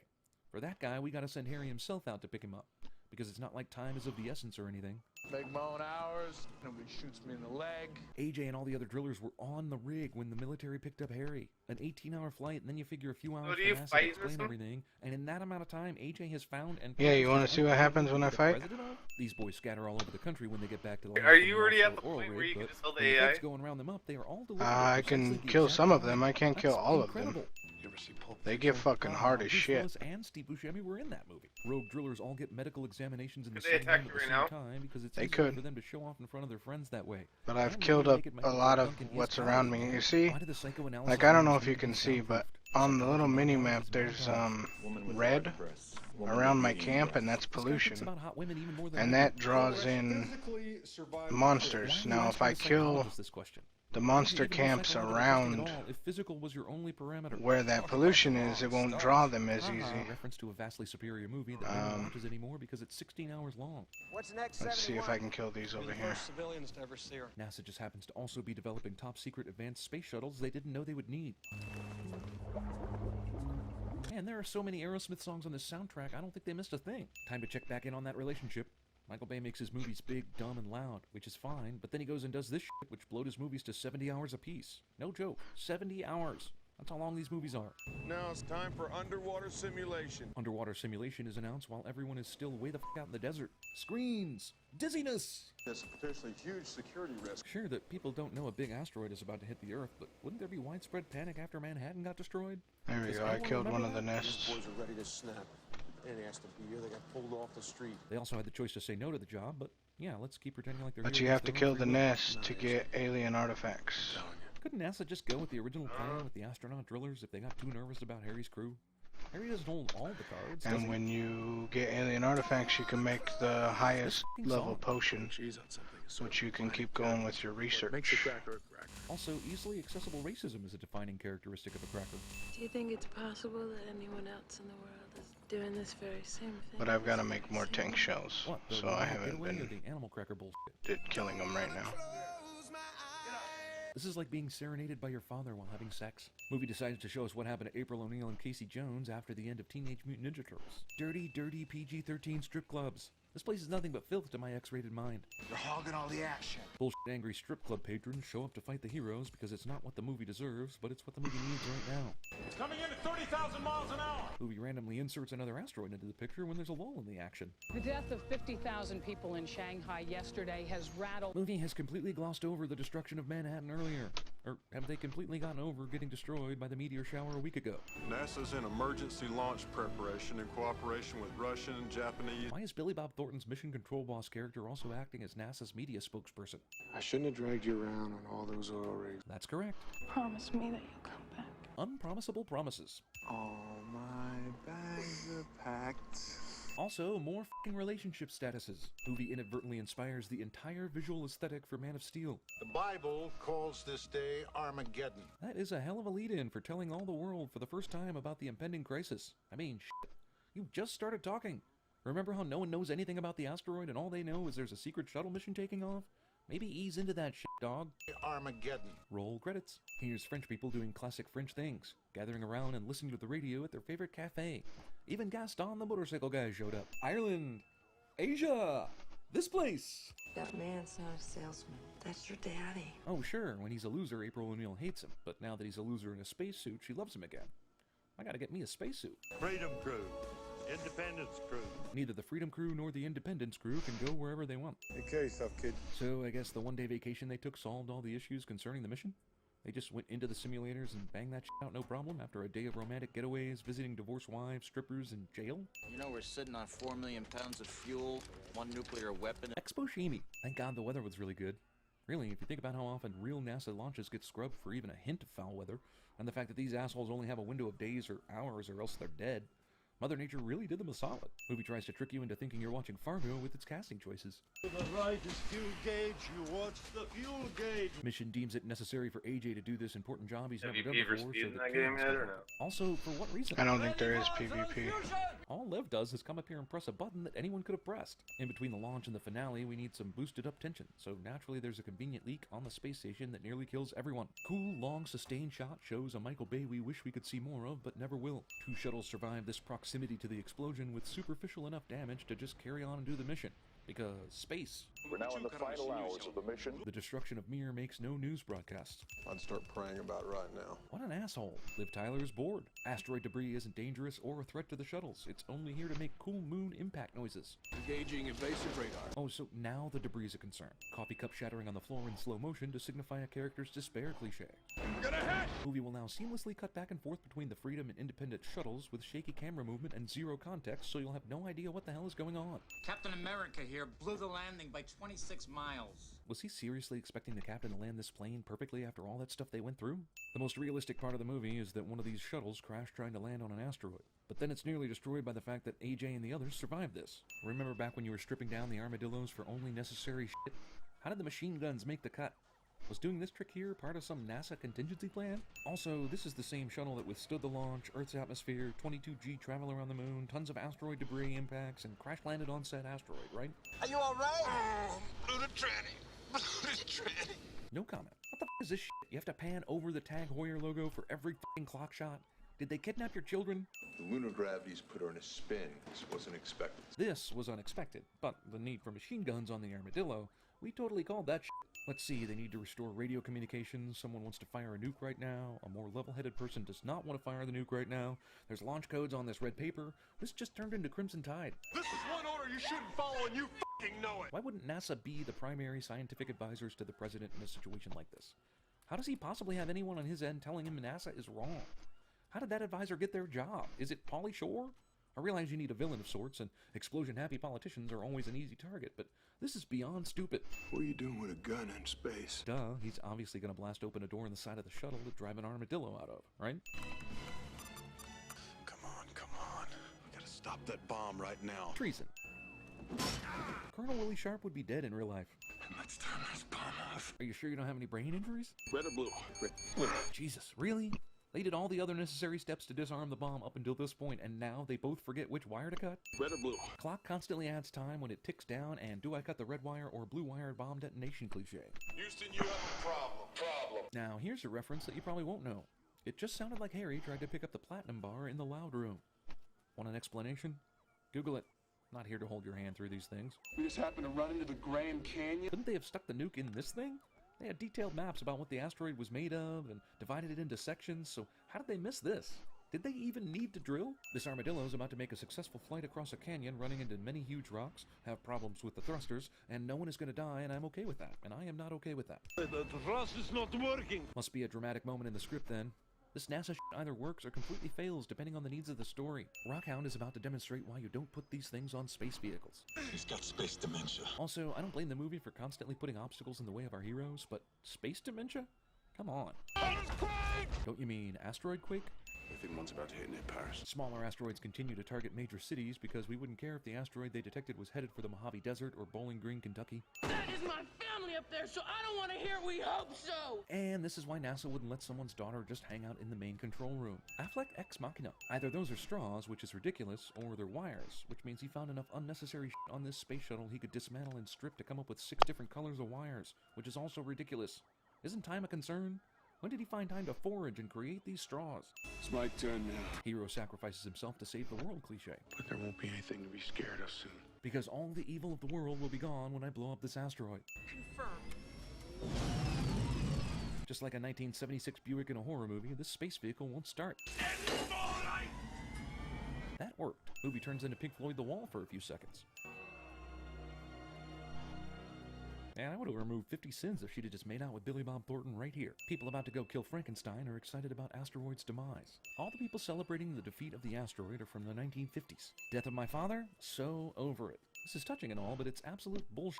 For that guy, we gotta send Harry himself out to pick him up. Because it's not like time is of the essence or anything. Make my own hours. Nobody shoots me in the leg. AJ and all the other drillers were on the rig when the military picked up Harry. An 18-hour flight, and then you figure a few hours do for you NASA to fight explain with them? everything. And in that amount of time, AJ has found and... Yeah, you want wanna see what happens when I fight? These boys scatter all over the country when they get back to the... Are you already offshore at the oil point where rig, you can but just tell the when the AI? feds go and round them up, they are all delivered I at can precisely the kill exact some of time. them. I can't kill That's all of them. incredible. You ever see Pulp They Fiction? get fucking hard as Bruce shit. Willis and Steve Buscemi were in that movie. Rogue drillers all get medical examinations in the Could they same attack room you at the right same now? time because it's They easier could. for them to show off in front of their friends that way. But I've And killed maybe up make it a Michael lot of Duncan is what's proud around of me. it. You see? Why did the psychoanalysis Like, I don't know of if you the can movie see, sound but perfect? on the little Psychology mini-map, is there's, Woman with red wide breasts. Woman around with my medium camp, and breasts. that's This guy thinks pollution. about hot women even more than And I that do. draws in monsters. Why are you Now, if asking I a kill psychologist this question? the Why monster would you even know camps psychological testing around at all if physical was your only parameter? where that pollution is, it won't draw them as Haha, easy. reference to a vastly superior movie that no one watches anymore because it's 16 hours long. What's next? Let's see if I can kill these over here. Civilians to ever see her. NASA just happens to also be developing top secret advanced space shuttles they didn't know they would need. Man, there are so many Aerosmith songs on this soundtrack, I don't think they missed a thing. Time to check back in on that relationship. Michael Bay makes his movies big, dumb, and loud, which is fine, but then he goes and does this shit, which blowed his movies to 70 hours apiece. No joke, 70 hours. That's how long these movies are. Now it's time for underwater simulation. Underwater simulation is announced while everyone is still way the f*** out in the desert. Screens! Dizziness! There's a potentially huge security risk. Sure that people don't know a big asteroid is about to hit the Earth, but wouldn't there be widespread panic after Manhattan got destroyed? There we Does go. I anyone killed one remember of the that? nests. Boys are ready to snap. And asked to be here. They got pulled off the street. They also had the choice to say no to the job, but yeah, let's keep pretending like they're But here you have against to their own kill the free will. nest to get alien artifacts. Couldn't NASA just go with the original plan with the astronaut drillers if they got too nervous about Harry's crew? Harry doesn't hold all the cards, does And he? when you get alien artifacts, you can make the highest fucking level song. potion, which you can keep going with your research. Also, easily accessible racism is a defining characteristic of a cracker. Do you think it's possible that anyone else in the world is doing this very same thing? But I've got to make more tank shells, What, the so I robotic haven't getaway or been the animal cracker bullshit? killing them right now. This is like being serenaded by your father while having sex. Movie decides to show us what happened to April O'Neil and Casey Jones after the end of Teenage Mutant Ninja Turtles. Dirty, dirty PG-13 strip clubs. This place is nothing but filth to my X-rated mind. You're hogging all the action. Bullshit angry strip club patrons show up to fight the heroes because it's not what the movie deserves, but it's what the movie needs right now. It's coming in at 30,000 miles an hour. Movie randomly inserts another asteroid into the picture when there's a lull in the action. The death of 50,000 people in Shanghai yesterday has rattled... Movie has completely glossed over the destruction of Manhattan earlier. Or have they completely gotten over getting destroyed by the meteor shower a week ago? NASA's in emergency launch preparation in cooperation with Russian and Japanese. Why is Billy Bob Thornton's Mission Control Boss character also acting as NASA's media spokesperson? I shouldn't have dragged you around on all those oil rigs. That's correct. Promise me that you'll come back. Unpromisable promises. All my bags are packed. Also, more f***ing relationship statuses. Movie inadvertently inspires the entire visual aesthetic for Man of Steel. The Bible calls this day Armageddon. That is a hell of a lead-in for telling all the world for the first time about the impending crisis. I mean, shit. You just started talking. Remember how no one knows anything about the asteroid and all they know is there's a secret shuttle mission taking off? Maybe ease into that shit, dog. Armageddon. Roll credits. Here's French people doing classic French things, gathering around and listening to the radio at their favorite cafe. Even Gaston the motorcycle guy showed up. Ireland! Asia! This place! That man's not a salesman. That's your daddy. Oh sure, when he's a loser, April O'Neil hates him. But now that he's a loser in a spacesuit, she loves him again. I gotta get me a spacesuit. Freedom Crew. Independence Crew. Neither the Freedom Crew nor the Independence Crew can go wherever they want. Take care of yourself, kid. So I guess the one-day vacation they took solved all the issues concerning the mission? They just went into the simulators and banged that shit out no problem after a day of romantic getaways, visiting divorced wives, strippers, and jail? You know we're sitting on 4 million pounds of fuel, 1 nuclear weapon. Expo shamey. Thank God the weather was really good. Really, if you think about how often real NASA launches get scrubbed for even a hint of foul weather, and the fact that these assholes only have a window of days or hours or else they're dead, Mother Nature really did them a solid. Movie tries to trick you into thinking you're watching Fargo with its casting choices. To the right is fuel gauge, you watch the fuel gauge. Mission deems it necessary for AJ to do this important job he's never done PvP before. in that game yet or no? Also, for what reason? I don't think there is PvP. All Lev does is come up here and press a button that anyone could have pressed. In between the launch and the finale, we need some boosted up tension, so naturally there's a convenient leak on the space station that nearly kills everyone. Cool, long, sustained shot shows a Michael Bay we wish we could see more of, but never will. 2 shuttles survive this proximity to the explosion with superficial enough damage to just carry on and do the mission. Because space. We're now in the final hours of the mission. The destruction of Mir makes no news broadcasts. I'd start praying about it right now. What an asshole. Liv Tyler is bored. Asteroid debris isn't dangerous or a threat to the shuttles. It's only here to make cool moon impact noises. Engaging invasive radar. Oh, so now the debris is a concern. Coffee cup shattering on the floor in slow motion to signify a character's despair cliche. Movie will now seamlessly cut back and forth between the Freedom and Independent shuttles with shaky camera movement and zero context, so you'll have no idea what the hell is going on. Captain America here blew the landing by 26 miles. Was he seriously expecting the captain to land this plane perfectly after all that stuff they went through? The most realistic part of the movie is that one of these shuttles crashed trying to land on an asteroid. But then it's nearly destroyed by the fact that AJ and the others survived this. Remember back when you were stripping down the armadillos for only necessary shit? How did the machine guns make the cut? Was doing this trick here part of some NASA contingency plan? Also, this is the same shuttle that withstood the launch, Earth's atmosphere, 22G travel around the moon, tons of asteroid debris impacts, and crash-landed on said asteroid, right? Are you alright? Blew the tranny. Blew the tranny. No comment. What the f*** is this shit? You have to pan over the Tag Heuer logo for every f***ing clock shot? Did they kidnap your children? The lunar gravity's put her in a spin. This wasn't expected. This was unexpected, but the need for machine guns on the armadillo, we totally called that shit. Let's see, they need to restore radio communications, someone wants to fire a nuke right now, a more level-headed person does not want to fire the nuke right now, there's launch codes on this red paper, this just turned into Crimson Tide. This is one order you shouldn't follow and you fucking know it! Why wouldn't NASA be the primary scientific advisors to the president in a situation like this? How does he possibly have anyone on his end telling him NASA is wrong? How did that advisor get their job? Is it Pauly Shore? I realize you need a villain of sorts, and explosion-happy politicians are always an easy target, but this is beyond stupid. What are you doing with a gun in space? Duh, he's obviously gonna blast open a door in the side of the shuttle to drive an armadillo out of, right? Come on, come that bomb right now. Treason. Colonel Willie Sharp would be dead in real life. And let's turn this bomb off. Are you sure you don't have any brain injuries? Red or blue? Red. Jesus, really? They did all the other necessary steps to disarm the bomb up until this point, and now they both forget which wire to cut? Red or blue? Clock constantly adds time when it ticks down, and do I cut the red wire or blue wire bomb detonation cliche? Houston, you have a problem. Now, here's a reference that you probably won't know. It just sounded like Harry tried to pick up the platinum bar in the loud room. Want an explanation? Google it. Not here to hold your hand through these things. We just happened to run into the Grand Canyon. Couldn't they have stuck the nuke in this thing? They had detailed maps about what the asteroid was made of and divided it into sections, so how did they miss this? Did they even need to drill? This armadillo is about to make a successful flight across a canyon, running into many huge rocks, have problems with the thrusters, and no one is going to die, and I'm okay with that. And I am not okay with that. The thrust is not working. Must be a dramatic moment in the script then. This NASA shit either works or completely fails, depending on the needs of the story. Rockhound is about to demonstrate why you don't put these things on space vehicles. He's got space dementia. Also, I don't blame the movie for constantly putting obstacles in the way of our heroes, but space dementia? Come on. Don't you mean asteroid quake? I think one's about to hit near Paris. Smaller asteroids continue to target major cities because we wouldn't care if the asteroid they detected was headed for the Mojave Desert or Bowling Green, Kentucky. That is my family up there, so I don't want to hear we hope so. And this is why NASA wouldn't let someone's daughter just hang out in the main control room. Affleck ex machina. Either those are straws, which is ridiculous, or they're wires, which means he found enough unnecessary shit on this space shuttle he could dismantle and strip to come up with 6 different colors of wires, which is also ridiculous. Isn't time a concern? When did he find time to forage and create these straws? It's my turn now. Hero sacrifices himself to save the world cliche. But there won't be anything to be scared of soon. Because all the evil of the world will be gone when I blow up this asteroid. Confirmed. Just like a 1976 Buick in a horror movie, this space vehicle won't start. That worked. Movie turns into Pink Floyd The Wall for a few seconds. And I would have removed 50 sins if she'd have just made out with Billy Bob Thornton right here. People about to go kill Frankenstein are excited about asteroid's demise. All the people celebrating the defeat of the asteroid are from the 1950s. Death of my father? So over it. This is touching and all, but it's absolute bullshit.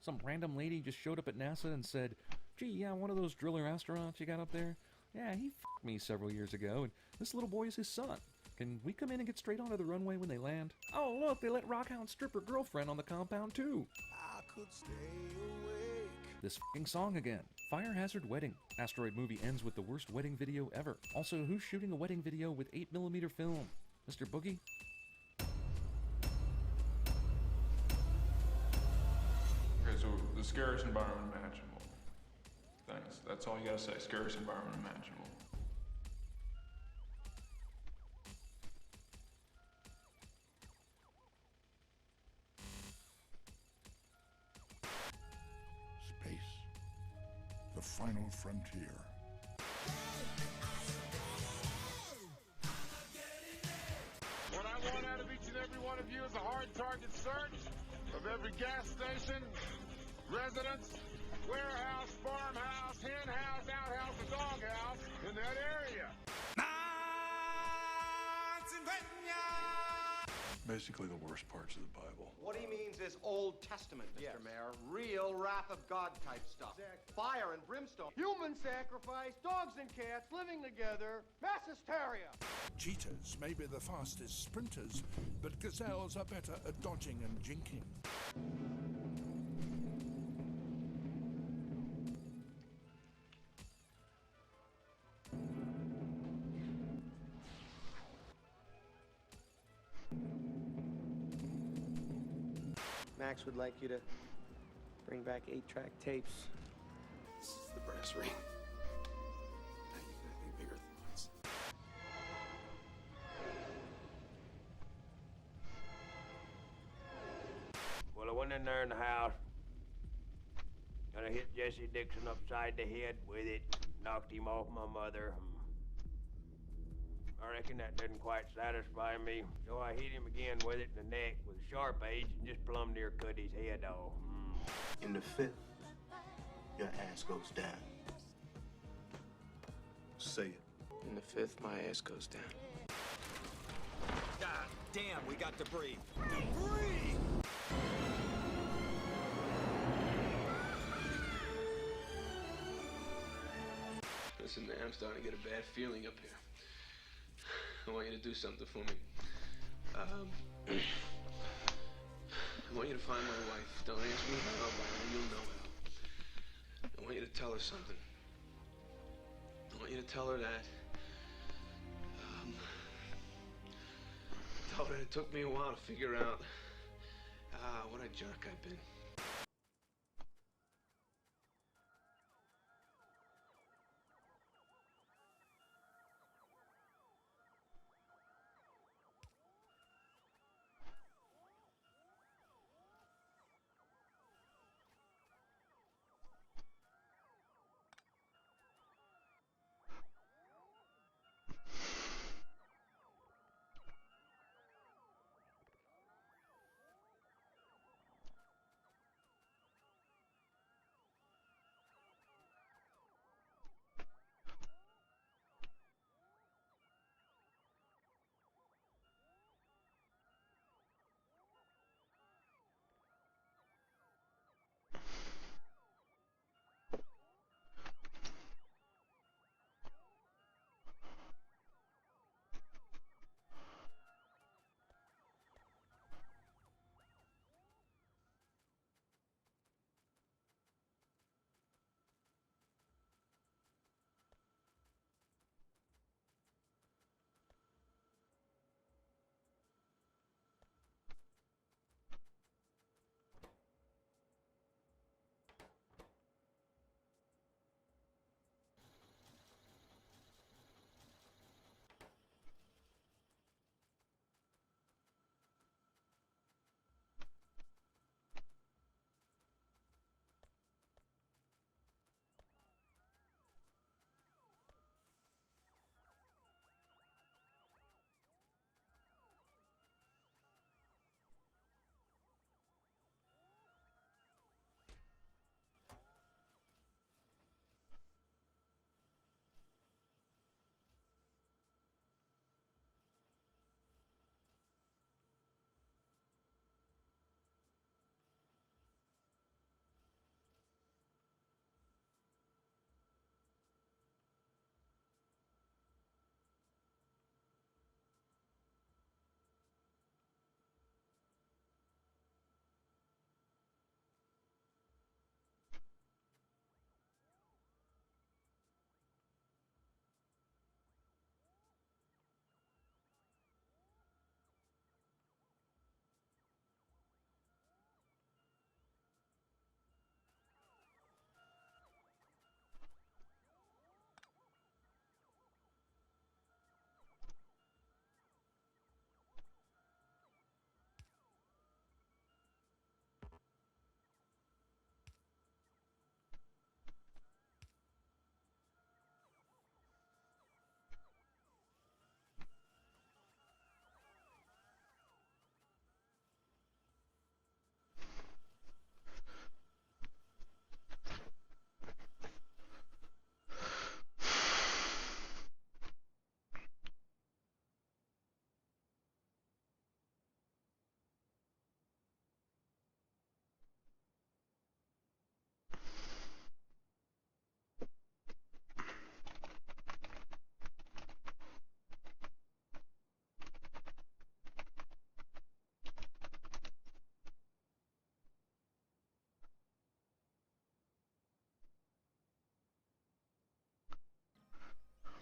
Some random lady just showed up at NASA and said, "Gee, yeah, one of those driller astronauts you got up there? Yeah, he f***ed me several years ago, and this little boy is his son. Can we come in and get straight onto the runway when they land? Oh, look, they let Rockhound strip her girlfriend on the compound, too. I could stay awake. This f***ing song again. Fire Hazard Wedding. Asteroid movie ends with the worst wedding video ever. Also, who's shooting a wedding video with 8mm film? Mr. Boogie? Okay, so the scariest environment imaginable. Thanks. That's all you gotta say. Scariest environment imaginable. Space. The final frontier. What I want out of each and every one of you is a hard target search of every gas station, residence, warehouse, farmhouse, hen house, outhouse, and doghouse in that area. Basically the worst parts of the Bible. What he means is Old Testament, Mr. Mayor. Real wrath of God type stuff. Exactly. Fire and brimstone. Human sacrifice, dogs and cats living together, mass hysteria. Cheetahs may be the fastest sprinters, but gazelles are better at dodging and jinking. Max would like you to bring back 8-track tapes. This is the brass ring. Now you can think bigger thoughts. Well, I went in there in the house, and I hit Jesse Dixon upside the head with it, knocked him off my mother. I reckon that didn't quite satisfy me, so I hit him again with it in the neck with a sharp edge and just plumb near cut his head off. In the 5th, your ass goes down. Say it. In the 5th, my ass goes down. God damn, we got debris. Debris! Listen, man, I'm starting to get a bad feeling up here. I want you to do something for me. I want you to find my wife. Don't ask me how, Byron. You'll know how. I want you to tell her something. I want you to tell her that. Tell her it took me a while to figure out what a jerk I've been.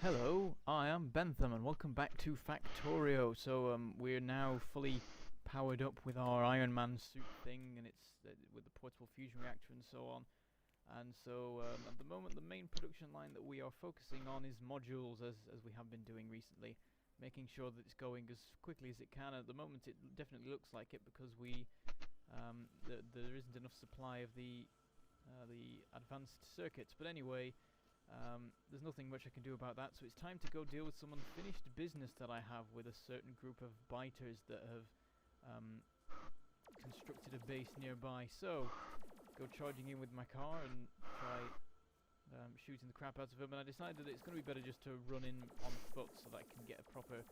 Hello, I am Bentham and welcome back to Factorio. So we're now fully powered up with our Iron Man suit thing, and it's with the portable fusion reactor and so on. And so at the moment the main production line that we are focusing on is modules, as we have been doing recently, making sure that it's going as quickly as it can. At the moment it definitely looks like it because there isn't enough supply of the advanced circuits. But anyway, there's nothing much I can do about that, so it's time to go deal with some unfinished business that I have with a certain group of biters that have constructed a base nearby. So, go charging in with my car and try shooting the crap out of them, and I decided that it's going to be better just to run in on foot so that I can get a proper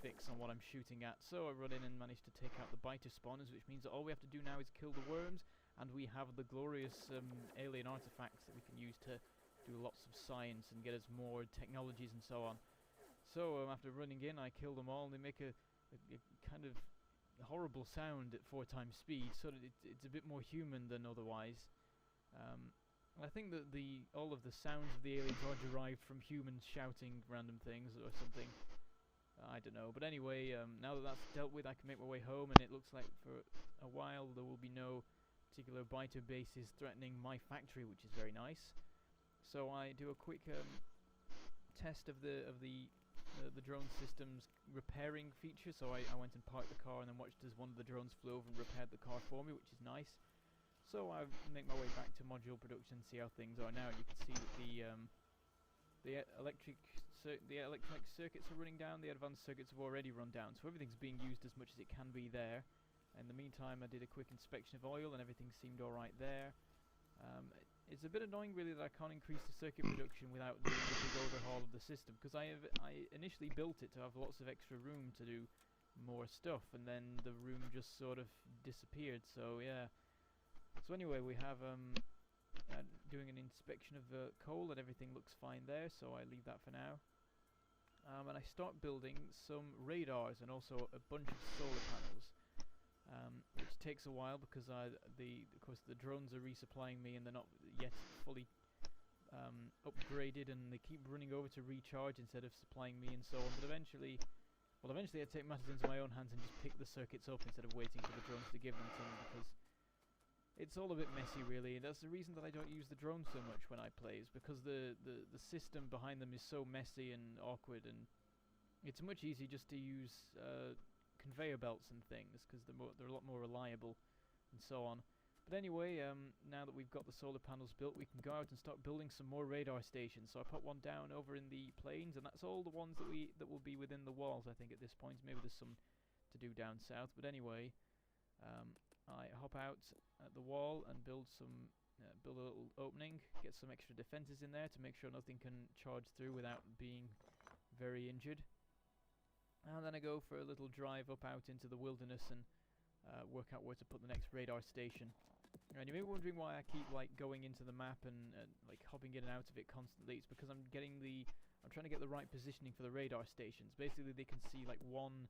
fix on what I'm shooting at. So I run in and manage to take out the biter spawners, which means that all we have to do now is kill the worms, and we have the glorious alien artifacts that we can use to do lots of science and get us more technologies and so on. So after running in, I kill them all, and they make a kind of horrible sound at 4 times speed, so that it's a bit more human than otherwise. I think that all of the sounds of the aliens are derived from humans shouting random things or something. I don't know, but anyway, now that that's dealt with, I can make my way home, and it looks like for a while there will be no particular biter bases threatening my factory, which is very nice. So I do a quick test of the drone system's repairing feature. So I went and parked the car and then watched as one of the drones flew over and repaired the car for me, which is nice. So I make my way back to module production, see how things are now. You can see that the electronic circuits are running down. The advanced circuits have already run down, so everything's being used as much as it can be there. In the meantime, I did a quick inspection of oil, and everything seemed alright there. It's a bit annoying, really, that I can't increase the circuit production without doing a big overhaul of the system, because I initially built it to have lots of extra room to do more stuff, and then the room just sort of disappeared. So yeah. So anyway, we have doing an inspection of the coal, and everything looks fine there, so I leave that for now. And I start building some radars and also a bunch of solar panels, which takes a while because of course the drones are resupplying me, and they're not yet fully upgraded, and they keep running over to recharge instead of supplying me and so on. But eventually I take matters into my own hands and just pick the circuits up instead of waiting for the drones to give them to me, because it's all a bit messy, really, and that's the reason that I don't use the drones so much when I play, is because the system behind them is so messy and awkward, and it's much easier just to use conveyor belts and things, because they're a lot more reliable and so on. But anyway, now that we've got the solar panels built, we can go out and start building some more radar stations. So I put one down over in the plains, and that's all the ones that will be within the walls, I think, at this point. Maybe there's some to do down south, but anyway, I hop out at the wall and build a little opening, get some extra defenses in there to make sure nothing can charge through without being very injured. And then I go for a little drive up out into the wilderness and work out where to put the next radar station. And you may be wondering why I keep going into the map and hopping in and out of it constantly. It's because I'm trying to get the right positioning for the radar stations. Basically, they can see one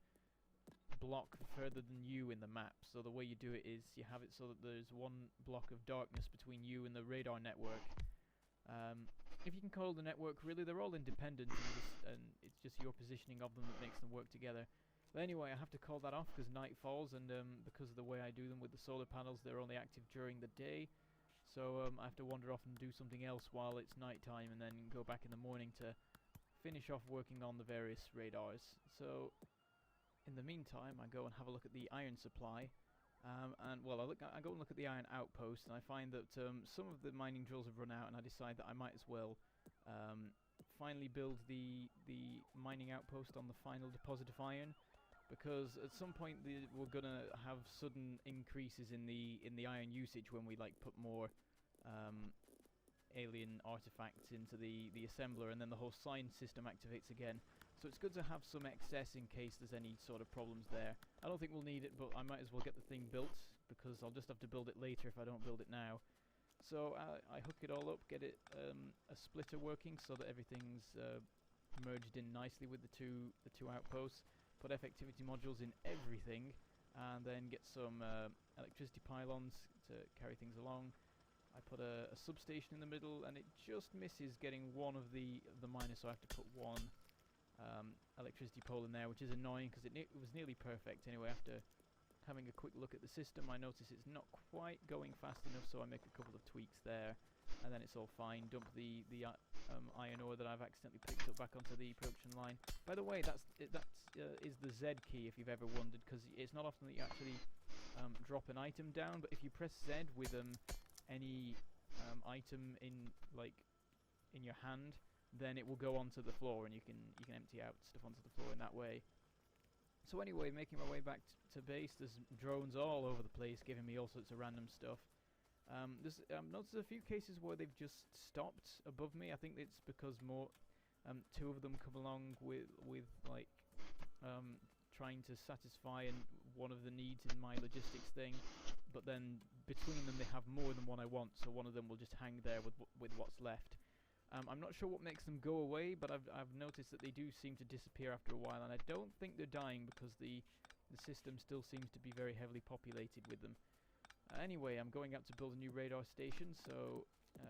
block further than you in the map. So the way you do it is you have it so that there's one block of darkness between you and the radar network. If you can call the network, really, they're all independent, and it's just your positioning of them that makes them work together. But anyway, I have to call that off because night falls, and because of the way I do them with the solar panels, they're only active during the day. So I have to wander off and do something else while it's night time, and then go back in the morning to finish off working on the various radars. So in the meantime, I go and have a look at the iron supply. I go and look at the iron outpost, and I find that some of the mining drills have run out, and I decide that I might as well finally build the mining outpost on the final deposit of iron, because at some point we're gonna have sudden increases in the iron usage when we put more alien artifacts into the assembler, and then the whole sign system activates again. So it's good to have some excess in case there's any sort of problems there. I don't think we'll need it, but I might as well get the thing built, because I'll just have to build it later if I don't build it now. So I hook it all up, get it a splitter working so that everything's merged in nicely with the two outposts. Put F-activity modules in everything, and then get some electricity pylons to carry things along. I put a substation in the middle, and it just misses getting one of the miners, so I have to put one electricity pole in there, which is annoying because it was nearly perfect. Anyway, after having a quick look at the system, I notice it's not quite going fast enough, so I make a couple of tweaks there, and then it's all fine. Dump the iron ore that I've accidentally picked up back onto the production line. By the way, that is the Z key, if you've ever wondered, because it's not often that you actually drop an item down, but if you press Z with any item in your hand, then it will go onto the floor, and you can empty out stuff onto the floor in that way. So anyway, making my way back to base, there's drones all over the place giving me all sorts of random stuff. There's noticed a few cases where they've just stopped above me. I think it's because two of them come along with trying to satisfy one of the needs in my logistics thing, but then between them they have more than one I want, so one of them will just hang there with what's left. I'm not sure what makes them go away, but I've noticed that they do seem to disappear after a while, and I don't think they're dying because the the system still seems to be very heavily populated with them. Anyway, I'm going out to build a new radar station, so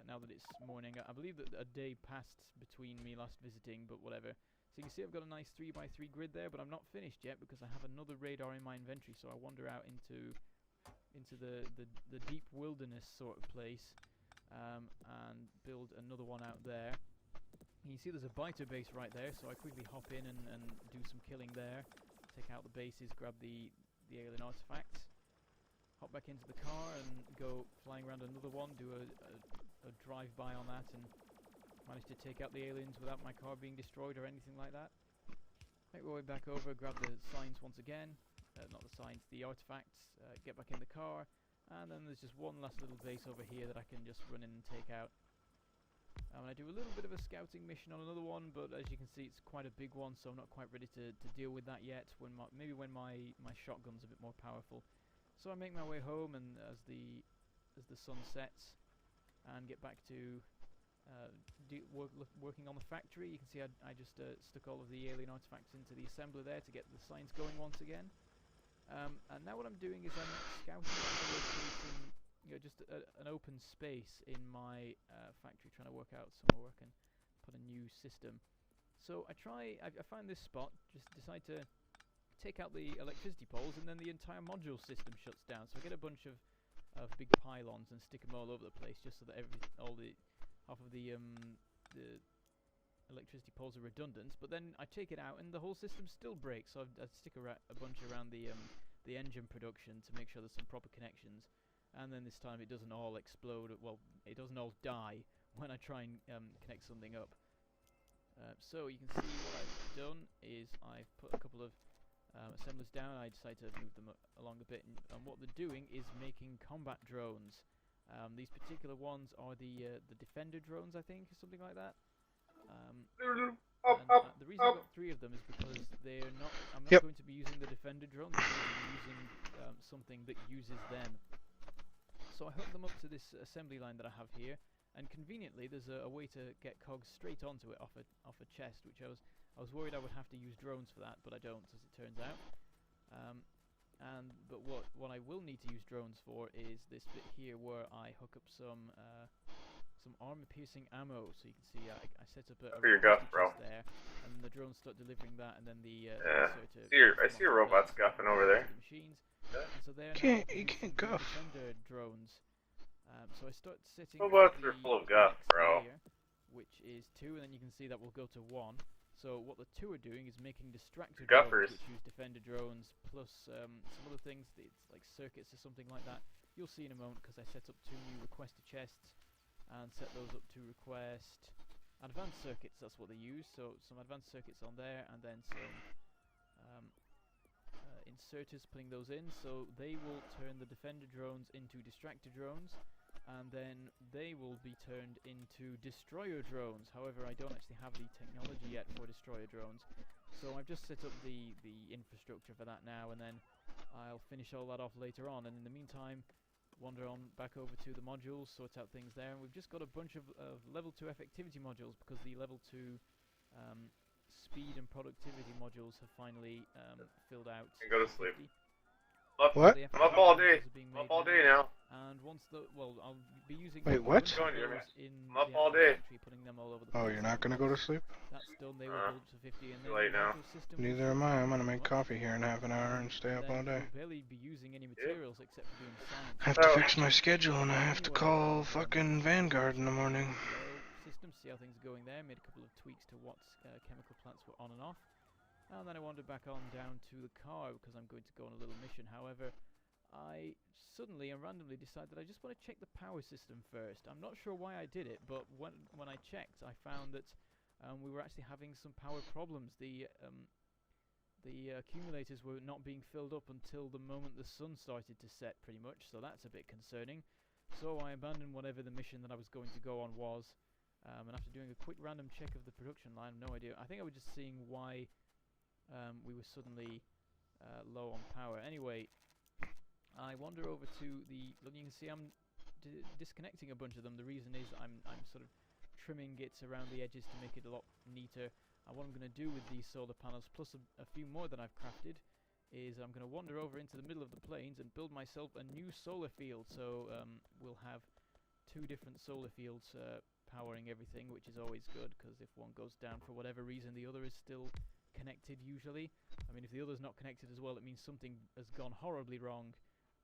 now that it's morning, I believe that a day passed between me last visiting, but whatever. So you can see I've got a nice 3x3 grid there, but I'm not finished yet because I have another radar in my inventory, so I wander out into the deep wilderness sort of place and build another one out there. And you see there's a biter base right there, so I quickly hop in and do some killing there, take out the bases, grab the alien artifacts, hop back into the car and go flying around another one, do a drive-by on that, and manage to take out the aliens without my car being destroyed or anything like that. Make my way back over, grab the signs once again, not the signs, the artifacts, get back in the car, and then there's just one last little base over here that I can just run in and take out. And I do a little bit of a scouting mission on another one, but as you can see it's quite a big one, so I'm not quite ready to deal with that yet, maybe when my shotgun's a bit more powerful. So I make my way home, and as the sun sets, and get back to working on the factory. You can see I just stuck all of the alien artifacts into the assembler there to get the signs going once again. And now what I'm doing is I'm scouting out a location, just an open space in my factory, trying to work out somewhere where I can put a new system. So I find this spot, just decide to take out the electricity poles, and then the entire module system shuts down. So I get a bunch of big pylons and stick them all over the place, just so that half of the electricity poles are redundant. But then I take it out, and the whole system still breaks. So I stick a bunch around the engine production to make sure there's some proper connections. And then this time it doesn't all explode. Well, it doesn't all die when I try and connect something up. So you can see what I've done is I've put a couple of assemblers down. I decide to move them along a bit, and what they're doing is making combat drones. These particular ones are the Defender drones, I think, or something like that. The reason I've got 3 of them is because I'm not going to be using the Defender drones, I'm going to be using something that uses them. So I hook them up to this assembly line that I have here, and conveniently there's a way to get cogs straight onto it off a chest, which I was worried I would have to use drones for that, but I don't, as it turns out. But what I will need to use drones for is this bit here, where I hook up some armor-piercing ammo. So you can see I set up a chest there, and the drones start delivering that, and then the I see your robots guffing over there. Machines. And so they're you can't guff. Defender drones. So I start setting robots are full of guff, bro. Here, which is 2, and then you can see that will go to 1. So what the 2 are doing is making distractor drones, which use Defender drones, plus some other things, it's like circuits or something like that. You'll see in a moment, because I set up 2 new requester chests, and set those up to request advanced circuits. That's what they use, so some advanced circuits on there, and then some inserters, putting those in, so they will turn the Defender drones into distractor drones, and then they will be turned into destroyer drones. However, I don't actually have the technology yet for destroyer drones, so I've just set up the infrastructure for that now, and then I'll finish all that off later on. And in the meantime, wander on back over to the modules, sort out things there, and we've just got a bunch of level 2 effectivity modules, because the level 2 speed and productivity modules have finally filled out. And go to sleep. What? I'm up all day. I'm up all day now. And once I'll be using. Wait, what? I'm up all day. Putting them all over the Oh, you're not gonna go to sleep? That's done. They will build to 50, and too late now. Neither am I. I'm gonna make coffee here in half an hour and stay up all day. Barely be using any materials except for doing science. I have to fix my schedule, and I have to call fucking Vanguard in the morning. Systems, see how things are going there. Made a couple of tweaks to what chemical plants were on and off. And then I wandered back on down to the car, because I'm going to go on a little mission. However, I suddenly and randomly decided that I just want to check the power system first. I'm not sure why I did it, but when I checked, I found that we were actually having some power problems. The accumulators were not being filled up until the moment the sun started to set, pretty much, so that's a bit concerning. So I abandoned whatever the mission that I was going to go on was, and after doing a quick random check of the production line, no idea. I think I was just seeing why we were suddenly low on power. Anyway, I wander over to the. You can see I'm disconnecting a bunch of them. The reason is I'm sort of trimming it around the edges to make it a lot neater. And what I'm going to do with these solar panels, plus a few more that I've crafted, is I'm going to wander over into the middle of the plains and build myself a new solar field. So we'll have 2 different solar fields powering everything, which is always good, because if one goes down for whatever reason, the other is still connected usually. I mean, if the other's not connected as well, it means something has gone horribly wrong.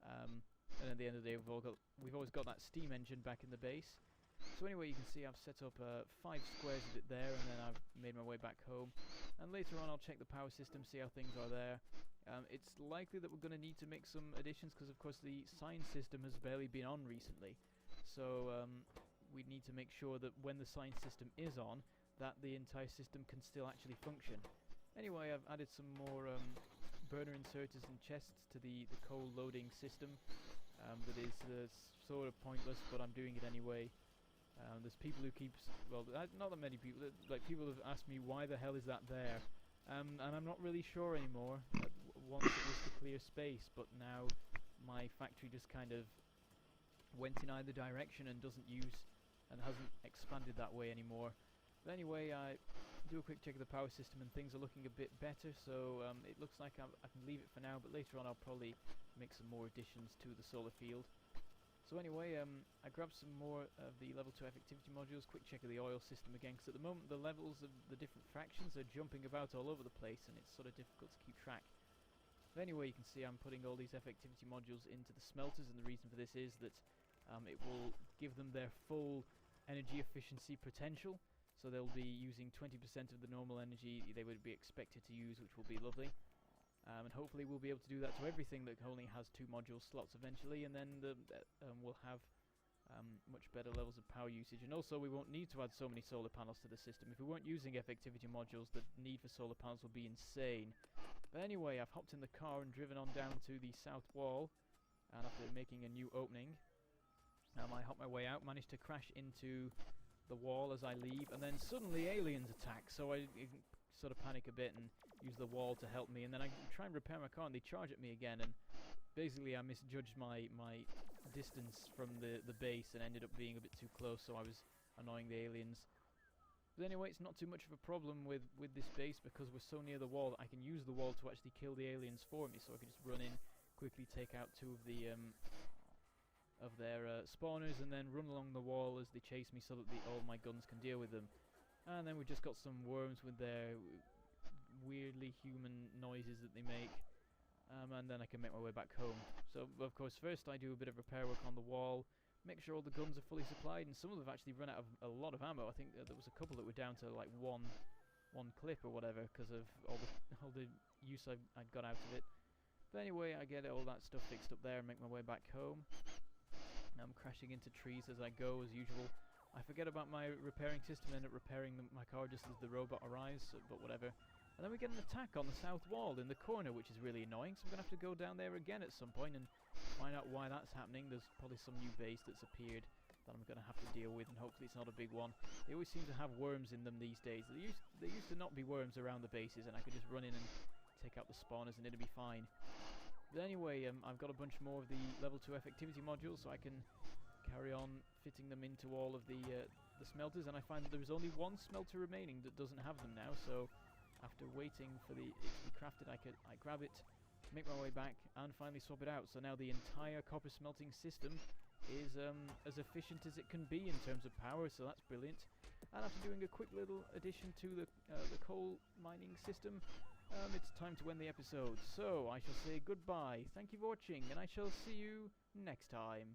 And at the end of the day, we've always got that steam engine back in the base. So anyway, you can see I've set up 5 squares of it there, and then I've made my way back home. And later on I'll check the power system, see how things are there. It's likely that we're going to need to make some additions, because of course the sign system has barely been on recently. So we need to make sure that when the sign system is on, that the entire system can still actually function. Anyway, I've added some more burner inserters and chests to the coal loading system. That is sort of pointless, but I'm doing it anyway. There's people who well, not that many people, like people have asked me why the hell is that there, and I'm not really sure anymore. Once it was to clear space, but now my factory just kind of went in either direction and doesn't use and hasn't expanded that way anymore. But anyway, I do a quick check of the power system and things are looking a bit better, so it looks like I can leave it for now, but later on I'll probably make some more additions to the solar field. So anyway, I grabbed some more of the level 2 effectivity modules, quick check of the oil system again, because at the moment the levels of the different fractions are jumping about all over the place and it's sort of difficult to keep track. But anyway, you can see I'm putting all these effectivity modules into the smelters, and the reason for this is that it will give them their full energy efficiency potential, so they'll be using 20% of the normal energy they would be expected to use, which will be lovely. And hopefully we'll be able to do that to everything that only has 2 module slots eventually, and then we'll have much better levels of power usage. And also we won't need to add so many solar panels to the system. If we weren't using effectivity modules, the need for solar panels would be insane. But anyway, I've hopped in the car and driven on down to the south wall, and after making a new opening, I hopped my way out, managed to crash into the wall as I leave, and then suddenly aliens attack, so I sort of panic a bit and use the wall to help me, and then I try and repair my car and they charge at me again, and basically I misjudged my distance from the base and ended up being a bit too close, so I was annoying the aliens. But anyway, it's not too much of a problem with this base, because we're so near the wall that I can use the wall to actually kill the aliens for me, so I can just run in, quickly take out 2 of the of their spawners, and then run along the wall as they chase me, so that all my guns can deal with them. And then we've just got some worms with their weirdly human noises that they make, and then I can make my way back home. So of course first I do a bit of repair work on the wall, make sure all the guns are fully supplied, and some of them have actually run out of a lot of ammo. I think there was a couple that were down to like one clip or whatever, because of all the use I'd got out of it. But anyway, I get all that stuff fixed up there and make my way back home. I'm crashing into trees as I go, as usual. I forget about my repairing system, end up repairing my car just as the robot arrives, but whatever. And then we get an attack on the south wall in the corner, which is really annoying, so I'm going to have to go down there again at some point and find out why that's happening. There's probably some new base that's appeared that I'm going to have to deal with, and hopefully it's not a big one. They always seem to have worms in them these days. There used to not be worms around the bases, and I could just run in and take out the spawners and it'd be fine. But anyway, I've got a bunch more of the level 2 effectivity modules, so I can carry on fitting them into all of the smelters, and I find that there is only 1 smelter remaining that doesn't have them now, so after waiting for it to be crafted, I grab it, make my way back, and finally swap it out. So now the entire copper smelting system is as efficient as it can be in terms of power, so that's brilliant. And after doing a quick little addition to the coal mining system, it's time to end the episode. So I shall say goodbye, thank you for watching, and I shall see you next time.